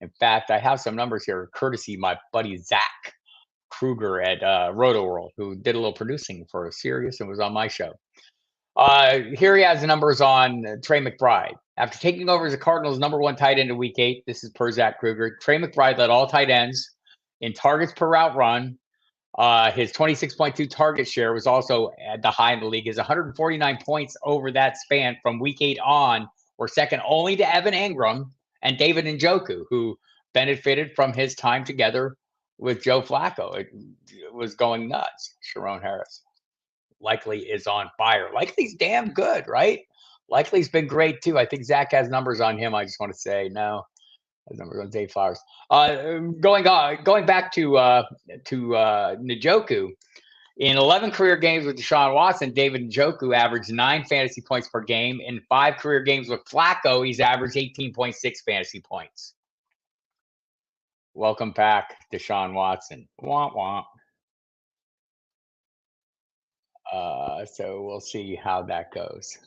Speaker 1: In fact, I have some numbers here, courtesy my buddy Zach Kruger at Roto World, who did a little producing for Sirius and was on my show. Here he has the numbers on Trey McBride. After taking over as the Cardinals' #1 tight end in Week 8, this is per Zach Kruger, Trey McBride led all tight ends in targets per route run. His 26.2 target share was also at the high in the league. His 149 points over that span from Week 8 on were second only to Evan Ingram and David Njoku, who benefited from his time together with Joe Flacco. It was going nuts. Sharon Harris likely is on fire. Likely's damn good, right? Likely's been great too. I think Zach has numbers on him. I just want to say no. His numbers on Dave Flowers. Going back to Njoku, in 11 career games with Deshaun Watson, David Njoku averaged 9 fantasy points per game. In 5 career games with Flacco, he's averaged 18.6 fantasy points. Welcome back, Deshaun Watson. Womp womp. So we'll see how that goes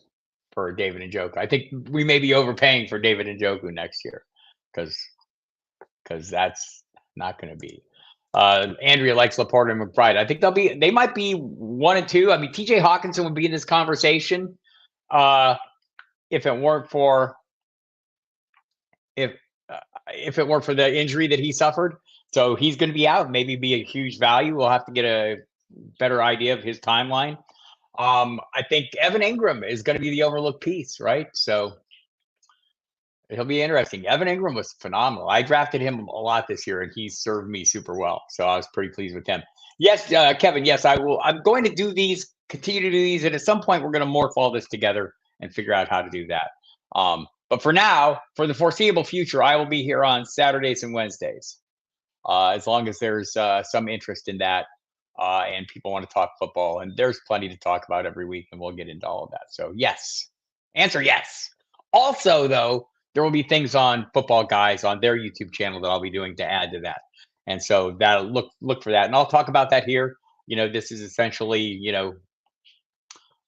Speaker 1: for David Njoku. I think we may be overpaying for David Njoku next year because that's not going to be. Andrea likes Laporta and McBride. I think they might be 1 and 2. I mean, TJ Hawkinson would be in this conversation if it weren't for the injury that he suffered. So he's going to be out, maybe be a huge value. We'll have to get a better idea of his timeline. I think Evan Ingram is going to be the overlooked piece, right? So it'll be interesting. Evan Ingram was phenomenal. I drafted him a lot this year, and he served me super well. So I was pretty pleased with him. Yes, Kevin, yes, I will. I'm going to do these, continue to do these, and at some point we're going to morph all this together and figure out how to do that. But for now, for the foreseeable future, I will be here on Saturdays and Wednesdays, as long as there's some interest in that. And people want to talk football, and there's plenty to talk about every week, and we'll get into all of that. So yes, answer yes. Also, though, there will be things on Football Guys on their YouTube channel that I'll be doing to add to that, and so that'll look for that, and I'll talk about that here. This is essentially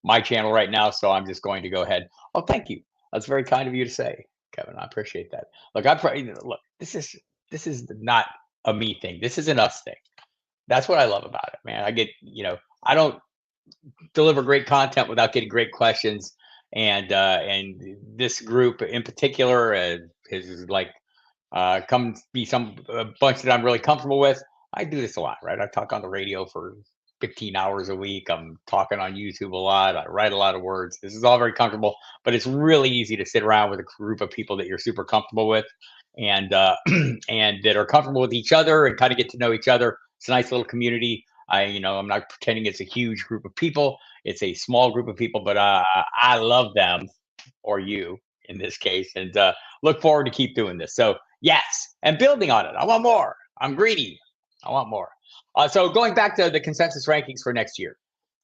Speaker 1: my channel right now, so I'm just going to go ahead. Oh, thank you. That's very kind of you to say, Kevin. I appreciate that. Look, this is not a me thing. This is an us thing. That's what I love about it, man. I get, I don't deliver great content without getting great questions. And this group in particular is like, come be a bunch that I'm really comfortable with. I do this a lot, right? I talk on the radio for 15 hours a week. I'm talking on YouTube a lot. I write a lot of words. This is all very comfortable, but it's really easy to sit around with a group of people that you're super comfortable with and that are comfortable with each other and kind of get to know each other. It's a nice little community. I'm not pretending it's a huge group of people. It's a small group of people, but I love them, or you, in this case, and look forward to keep doing this. So yes, and building on it. I want more. I'm greedy. I want more. So going back to the consensus rankings for next year,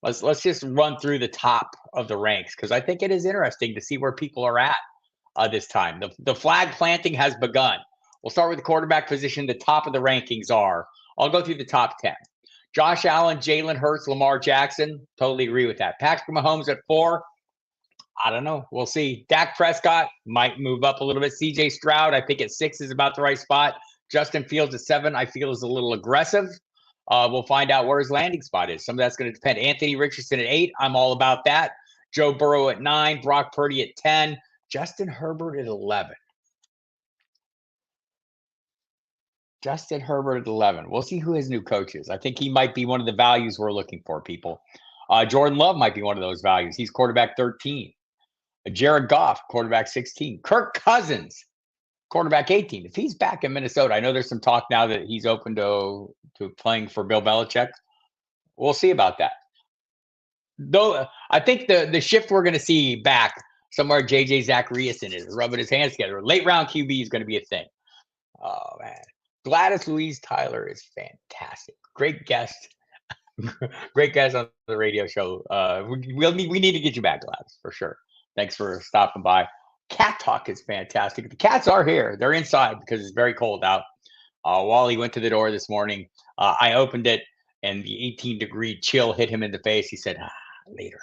Speaker 1: let's just run through the top of the ranks because I think it is interesting to see where people are at this time. The flag planting has begun. We'll start with the quarterback position. The top of the rankings are. I'll go through the top 10. Josh Allen, Jalen Hurts, Lamar Jackson. Totally agree with that. Patrick Mahomes at 4. I don't know. We'll see. Dak Prescott might move up a little bit. CJ Stroud, I think at 6 is about the right spot. Justin Fields at 7, I feel is a little aggressive. We'll find out where his landing spot is. Some of that's going to depend. Anthony Richardson at 8, I'm all about that. Joe Burrow at 9, Brock Purdy at 10, Justin Herbert at 11. Justin Herbert at 11. We'll see who his new coach is. I think he might be one of the values we're looking for, people. Jordan Love might be one of those values. He's quarterback 13. Jared Goff, quarterback 16. Kirk Cousins, quarterback 18. If he's back in Minnesota, I know there's some talk now that he's open to playing for Bill Belichick. We'll see about that. Though I think the shift we're going to see back somewhere, JJ Zachariason is rubbing his hands together. Late round QB is going to be a thing. Oh man, Gladys Louise Tyler is fantastic. Great guest. Great guys on the radio show. We need to get you back, Gladys, for sure. Thanks for stopping by. Cat Talk is fantastic. The cats are here. They're inside because it's very cold out. Wally went to the door this morning. I opened it, and the 18-degree chill hit him in the face. He said, later.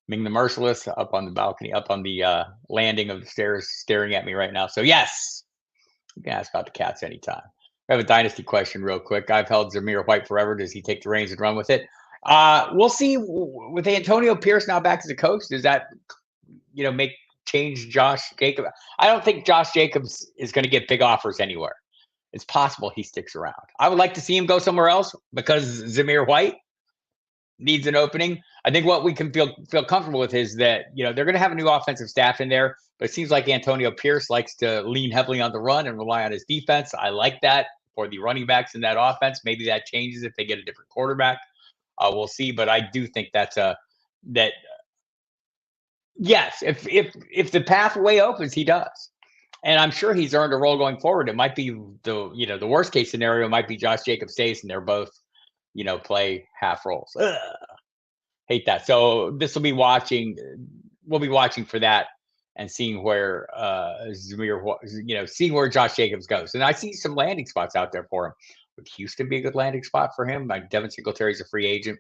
Speaker 1: Ming the Merciless up on the balcony, up on the landing of the stairs, staring at me right now. So, yes, you can ask about the cats anytime. I have a dynasty question real quick. I've held Zamir White forever. Does he take the reins and run with it? We'll see. With Antonio Pierce now back as a coach, does that, change Josh Jacobs? I don't think Josh Jacobs is going to get big offers anywhere. It's possible he sticks around. I would like to see him go somewhere else because Zamir White needs an opening. I think what we can feel comfortable with is that, they're going to have a new offensive staff in there, but it seems like Antonio Pierce likes to lean heavily on the run and rely on his defense. I like that for the running backs in that offense. Maybe that changes if they get a different quarterback. We'll see, but I do think yes, if the pathway opens, he does. And I'm sure he's earned a role going forward. It might be the worst case scenario might be Josh Jacobs stays and they're both, play half roles. Ugh. Hate that. So we'll be watching for that and seeing where seeing where Josh Jacobs goes. And I see some landing spots out there for him. Would Houston be a good landing spot for him? Devin Singletary's a free agent.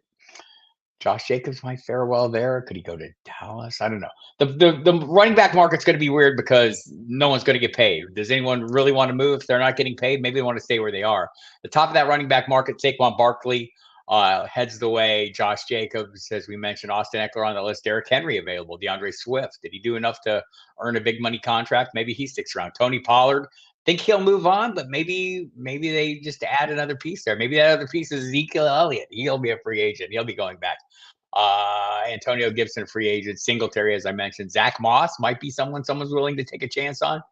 Speaker 1: Josh Jacobs might fare well there. Could he go to Dallas? I don't know. The running back market's going to be weird because no one's going to get paid. Does anyone really want to move if they're not getting paid? Maybe they want to stay where they are. The top of that running back market, Saquon Barkley heads the way. Josh Jacobs, as we mentioned, Austin Eckler on the list. Derrick Henry available. DeAndre Swift. Did he do enough to earn a big money contract? Maybe he sticks around. Tony Pollard. Think he'll move on, but maybe they just add another piece there. Maybe that other piece is Ezekiel Elliott. He'll be a free agent. He'll be going back. Antonio Gibson, free agent. Singletary, as I mentioned. Zach Moss might be someone's willing to take a chance on.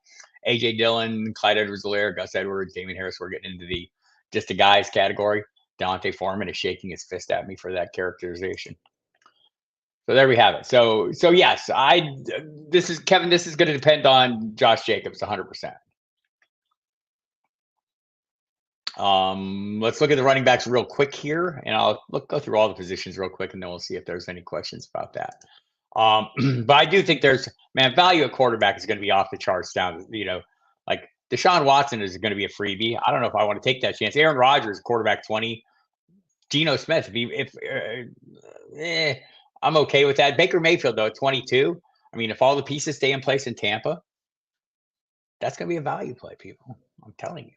Speaker 1: A.J. Dillon, Clyde Edwards-Helaire, Gus Edwards, Damien Harris. We're getting into the just a guys category. Dante Foreman is shaking his fist at me for that characterization. So there we have it. So yes, this is Kevin. This is going to depend on Josh Jacobs 100%. Let's look at the running backs real quick here, and I'll go through all the positions real quick, and then we'll see if there's any questions about that. But I do think there's value at quarterback is going to be off the charts down. Like Deshaun Watson is going to be a freebie. I don't know if I want to take that chance. Aaron Rodgers, quarterback 20. Geno Smith, I'm okay with that. Baker Mayfield though at 22. I mean, if all the pieces stay in place in Tampa, that's going to be a value play, people. I'm telling you.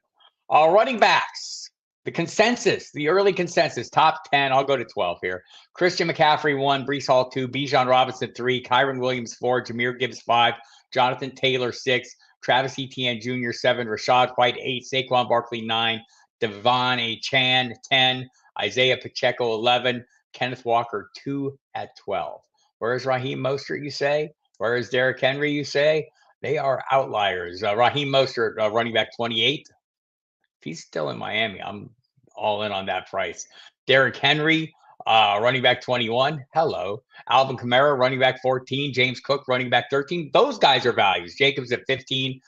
Speaker 1: Running backs, the early consensus, top 10. I'll go to 12 here. Christian McCaffrey 1, Breece Hall 2, Bijan Robinson 3, Kyron Williams 4, Jahmyr Gibbs 5, Jonathan Taylor 6, Travis Etienne Jr. 7, Rashad White 8, Saquon Barkley 9, Devon Achane 10, Isaiah Pacheco 11, Kenneth Walker 2 at 12. Where's Raheem Mostert, you say? Where is Derrick Henry, you say? They are outliers. Raheem Mostert, running back 28. If he's still in Miami, I'm all in on that price. Derrick Henry, Running back 21. Hello. Alvin Kamara, running back 14. James Cook, running back 13. Those guys are values. Jacobs at 15.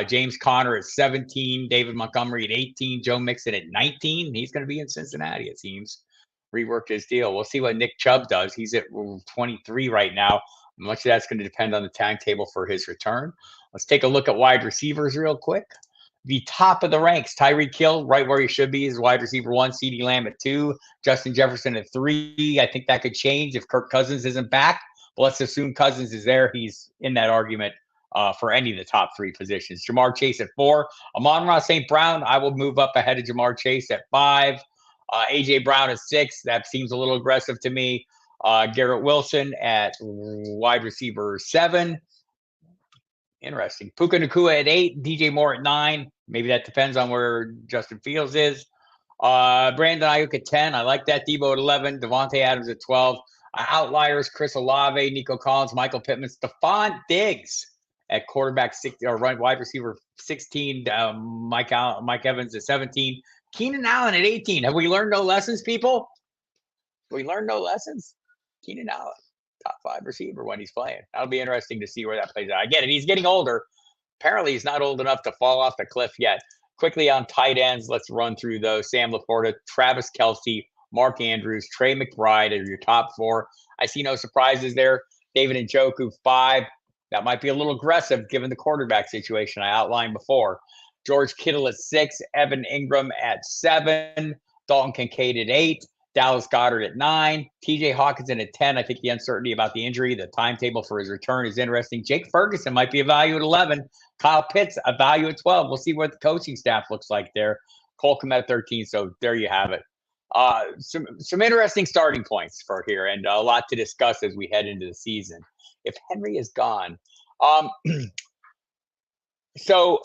Speaker 1: James Conner at 17. David Montgomery at 18. Joe Mixon at 19. He's going to be in Cincinnati, it seems. Reworked his deal. We'll see what Nick Chubb does. He's at 23 right now. Much of that's going to depend on the timetable for his return. Let's take a look at wide receivers real quick. The top of the ranks, Tyreek Hill, right where he should be, is wide receiver 1. CeeDee Lamb at 2. Justin Jefferson at 3. I think that could change if Kirk Cousins isn't back. But let's assume Cousins is there. He's in that argument for any of the top 3 positions. Jamar Chase at 4. Amon-Ra St. Brown, I will move up ahead of Jamar Chase at 5. A.J. Brown at 6. That seems a little aggressive to me. Garrett Wilson at wide receiver 7. Interesting. Puka Nacua at 8. DJ Moore at 9. Maybe that depends on where Justin Fields is. Brandon Ayuk at 10. I like that. Debo at 11. Devontae Adams at 12. Outliers, Chris Olave, Nico Collins, Michael Pittman, Stephon Diggs at quarterback 6 or wide receiver 16. Mike Evans at 17. Keenan Allen at 18. Have we learned no lessons, people? We learned no lessons. Keenan Allen, top 5 receiver when he's playing. That'll be interesting to see where that plays out. I get it. He's getting older. Apparently, he's not old enough to fall off the cliff yet. Quickly on tight ends, let's run through those. Sam Laporta, Travis Kelce, Mark Andrews, Trey McBride are your top 4. I see no surprises there. David Njoku, 5. That might be a little aggressive given the quarterback situation I outlined before. George Kittle at 6. Evan Ingram at 7. Dalton Kincaid at 8. Dallas Goedert at 9. TJ Hawkinson at 10. I think the uncertainty about the injury, the timetable for his return is interesting. Jake Ferguson might be a value at 11. Kyle Pitts, a value at 12. We'll see what the coaching staff looks like there. Cole Kmet at 13. So there you have it. Some interesting starting points for here and a lot to discuss as we head into the season. If Henry is gone. So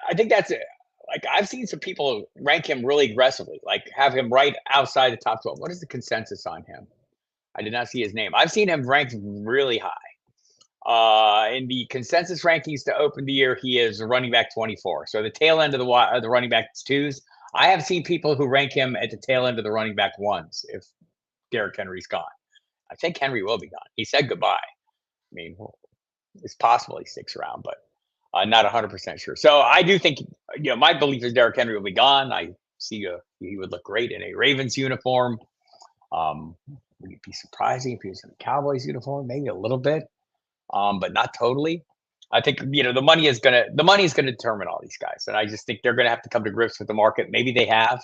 Speaker 1: I think that's it. Like, I've seen some people rank him really aggressively, like have him right outside the top 12. What is the consensus on him? I did not see his name. I've seen him ranked really high. In the consensus rankings to open the year, he is running back 24. So the tail end of the running back 2s. I have seen people who rank him at the tail end of the running back 1s if Derrick Henry's gone. I think Henry will be gone. He said goodbye. I mean, it's possible he sticks around, but not 100% sure. So I do think, my belief is Derrick Henry will be gone. I see he would look great in a Ravens uniform. Would it be surprising if he was in a Cowboys uniform? Maybe a little bit, but not totally. I think the money is gonna determine all these guys, and I just think they're gonna have to come to grips with the market. Maybe they have.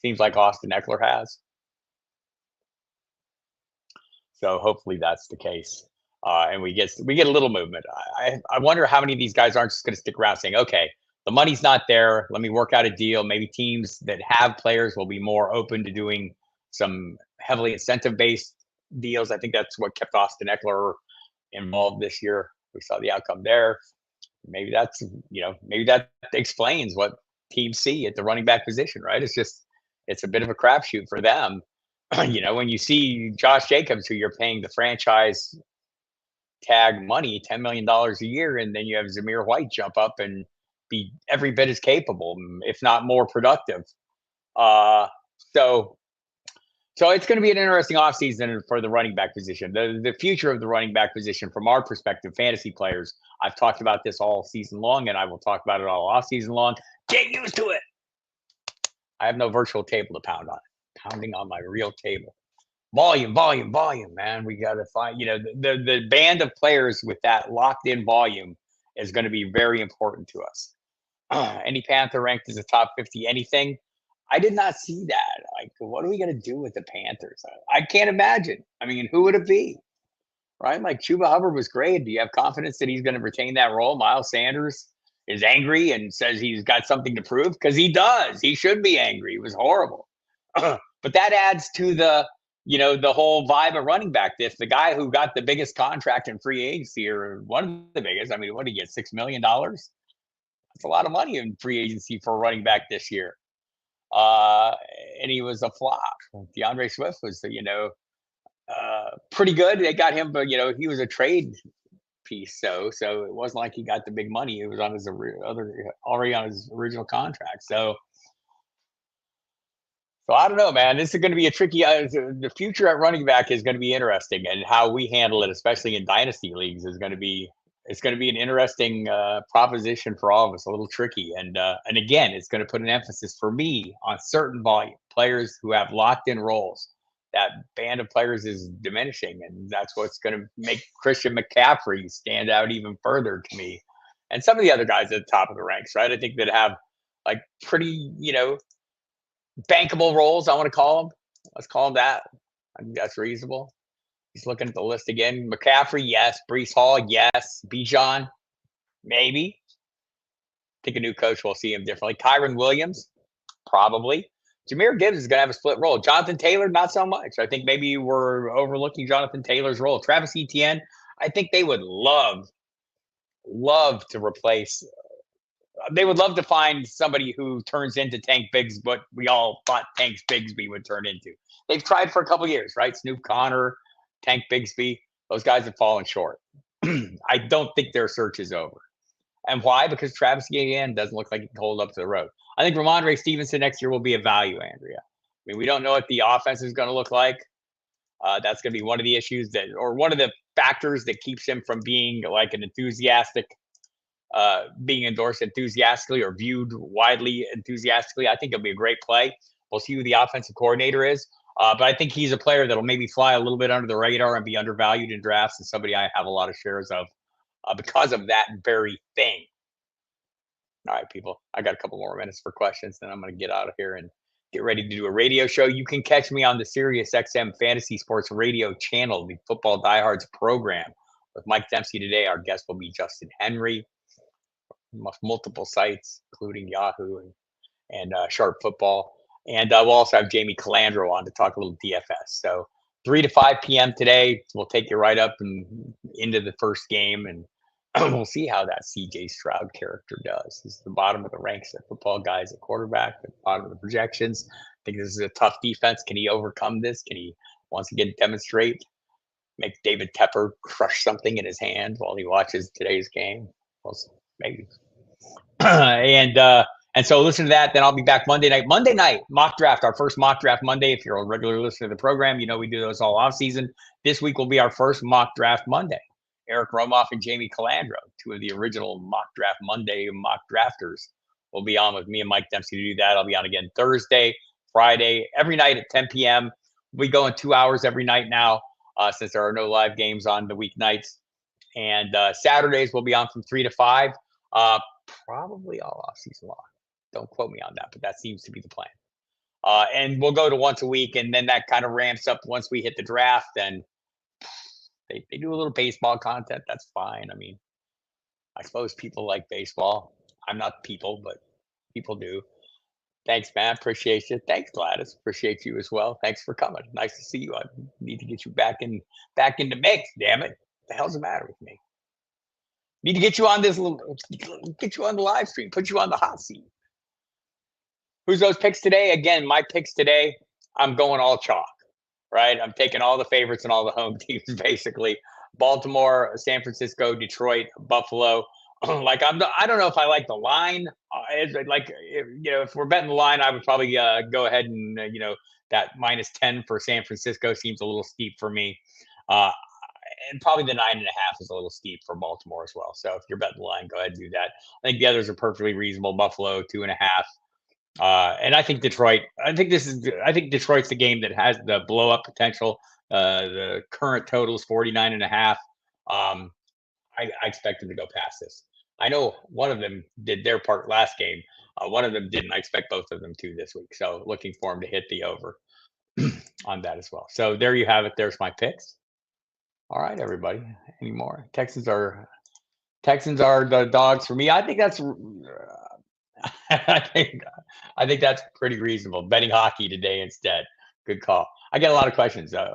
Speaker 1: Seems like Austin Eckler has. So hopefully that's the case. And we get a little movement. I wonder how many of these guys aren't just going to stick around saying, okay, the money's not there. Let me work out a deal. Maybe teams that have players will be more open to doing some heavily incentive-based deals. I think that's what kept Austin Eckler involved this year. We saw the outcome there. Maybe that's, maybe that explains what teams see at the running back position, right? It's a bit of a crapshoot for them. When you see Josh Jacobs, who you're paying the franchise tag money, $10 million a year, and then you have Zamir White jump up and be every bit as capable, if not more productive. So it's going to be an interesting offseason for the running back position. The future of the running back position from our perspective, fantasy players, I've talked about this all season long, and I will talk about it all off season long. Get used to it. I have no virtual table to pound on. Pounding on my real table. Volume, man. We got to find, the band of players with that locked in volume is going to be very important to us. Any Panther ranked as a top 50 anything? I did not see that. Like, what are we going to do with the Panthers? I can't imagine. I mean, who would it be? Right? Like, Chuba Hubbard was great. Do you have confidence that he's going to retain that role? Miles Sanders is angry and says he's got something to prove because he does. He should be angry. It was horrible. But that adds to the whole vibe of running back. If the guy who got the biggest contract in free agency, or one of the biggest, I mean, what did he get, $6 million? That's a lot of money in free agency for a running back this year. And he was a flop. DeAndre Swift was, pretty good. They got him, but, he was a trade piece. So it wasn't like he got the big money. It was on his already on his original contract. So So I don't know, man. This is going to be a tricky. The future at running back is going to be interesting, and how we handle it, especially in dynasty leagues, is going to be. It's going to be an interesting proposition for all of us. A little tricky, and again, it's going to put an emphasis for me on certain volume players who have locked in roles. That band of players is diminishing, and that's what's going to make Christian McCaffrey stand out even further to me, and some of the other guys at the top of the ranks. Right, I think that have like pretty, bankable roles, I want to call them. Let's call them that. I think that's reasonable. He's looking at the list again. McCaffrey, yes. Brees Hall, yes. Bijan, maybe. I think a new coach will see him differently. Kyron Williams, probably. Jahmyr Gibbs is going to have a split role. Jonathan Taylor, not so much. I think maybe we're overlooking Jonathan Taylor's role. Travis Etienne, I think they would love to replace. They would love to find somebody who turns into Tank Bigsby, what we all thought Tank Bigsby would turn into. They've tried for a couple years, right? Snoop Connor, Tank Bigsby, those guys have fallen short. I don't think their search is over. And why? Because Travis Etienne doesn't look like he can hold up to the road. I think Ramondre Stevenson next year will be a value, Andrea. I mean, we don't know what the offense is going to look like. That's going to be one of the issues or one of the factors that keeps him from being like an enthusiastic, being endorsed enthusiastically or viewed widely enthusiastically. I think it'll be a great play. We'll see who the offensive coordinator is. But I think he's a player that'll maybe fly a little bit under the radar and be undervalued in drafts, and somebody I have a lot of shares of because of that very thing. All right, people, I got a couple more minutes for questions, then I'm going to get out of here and get ready to do a radio show. You can catch me on the SiriusXM Fantasy Sports Radio channel, the Football Diehards program with Mike Dempsey today. Our guest will be Justin Henry. Multiple sites, including Yahoo and Sharp Football. And we'll also have Jamie Calandro on to talk a little DFS. So 3 to 5 p.m. today, we'll take you right up and into the first game, and we'll see how that CJ Stroud character does. He's at the bottom of the ranks of football guys at quarterback, at the bottom of the projections. I think this is a tough defense. Can he overcome this? Can he once again demonstrate, make David Tepper crush something in his hand while he watches today's game? Well, maybe. And so listen to that. Then I'll be back Monday night. Monday night, mock draft, our first mock draft Monday. If you're a regular listener to the program, you know we do those all off season. This week will be our first mock draft Monday. Eric Romoff and Jamie Calandro, two of the original mock draft Monday mock drafters, will be on with me and Mike Dempsey to do that. I'll be on again Thursday, Friday, every night at 10 p.m. We go in 2 hours every night now, since there are no live games on the weeknights. And Saturdays we'll be on from 3 to 5. Probably all off season long. Don't quote me on that, but that seems to be the plan. And we'll go to once a week, and then that kind of ramps up once we hit the draft. And they do a little baseball content. That's fine. I mean, I suppose people like baseball. I'm not people, but people do. Thanks, man. Appreciate you. Thanks, Gladys. Appreciate you as well. Thanks for coming. Nice to see you. I need to get you back in the mix. Damn it! What the hell's the matter with me? Need to get you on get you on the live stream, put you on the hot seat. Who's those picks today? Again, my picks today, I'm going all chalk, right? I'm taking all the favorites and all the home teams, basically. Baltimore, San Francisco, Detroit, Buffalo. I don't know if I like the line. If we're betting the line, I would probably go ahead and, that -10 for San Francisco seems a little steep for me. And probably the 9.5 is a little steep for Baltimore as well. So if you're betting the line, go ahead and do that. I think the others are perfectly reasonable. Buffalo 2.5, and I think Detroit. I think Detroit's the game that has the blow up potential. The current total is 49.5. I expect them to go past this. I know one of them did their part last game. One of them didn't. I expect both of them to this week. So looking for them to hit the over on that as well. So there you have it. There's my picks. All right, everybody. Any more? Texans are the dogs for me. I think that's I think that's pretty reasonable. Betting hockey today instead. Good call. I get a lot of questions. I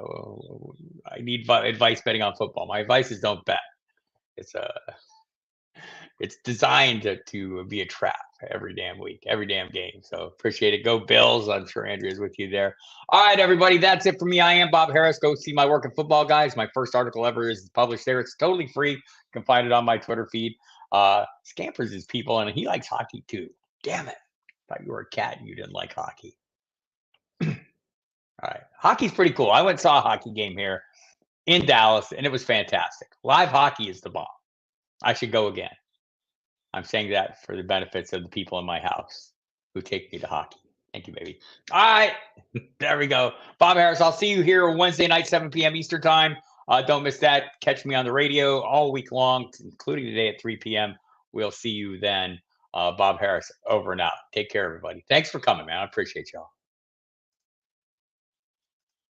Speaker 1: need advice betting on football. My advice is don't bet. It's designed to be a trap every damn week, every damn game. So appreciate it. Go Bills. I'm sure Andrea's with you there. All right, everybody. That's it for me. I am Bob Harris. Go see my work at Football Guys. My first article ever is published there. It's totally free. You can find it on my Twitter feed. Scampers is people, and he likes hockey too. Damn it. Thought you were a cat and you didn't like hockey. All right. Hockey's pretty cool. I went and saw a hockey game here in Dallas, and it was fantastic. Live hockey is the bomb. I should go again. I'm saying that for the benefits of the people in my house who take me to hockey. Thank you, baby. All right. There we go. Bob Harris, I'll see you here Wednesday night, 7 p.m. Eastern time. Don't miss that. Catch me on the radio all week long, including today at 3 p.m. We'll see you then. Bob Harris, over and out. Take care, everybody. Thanks for coming, man. I appreciate y'all.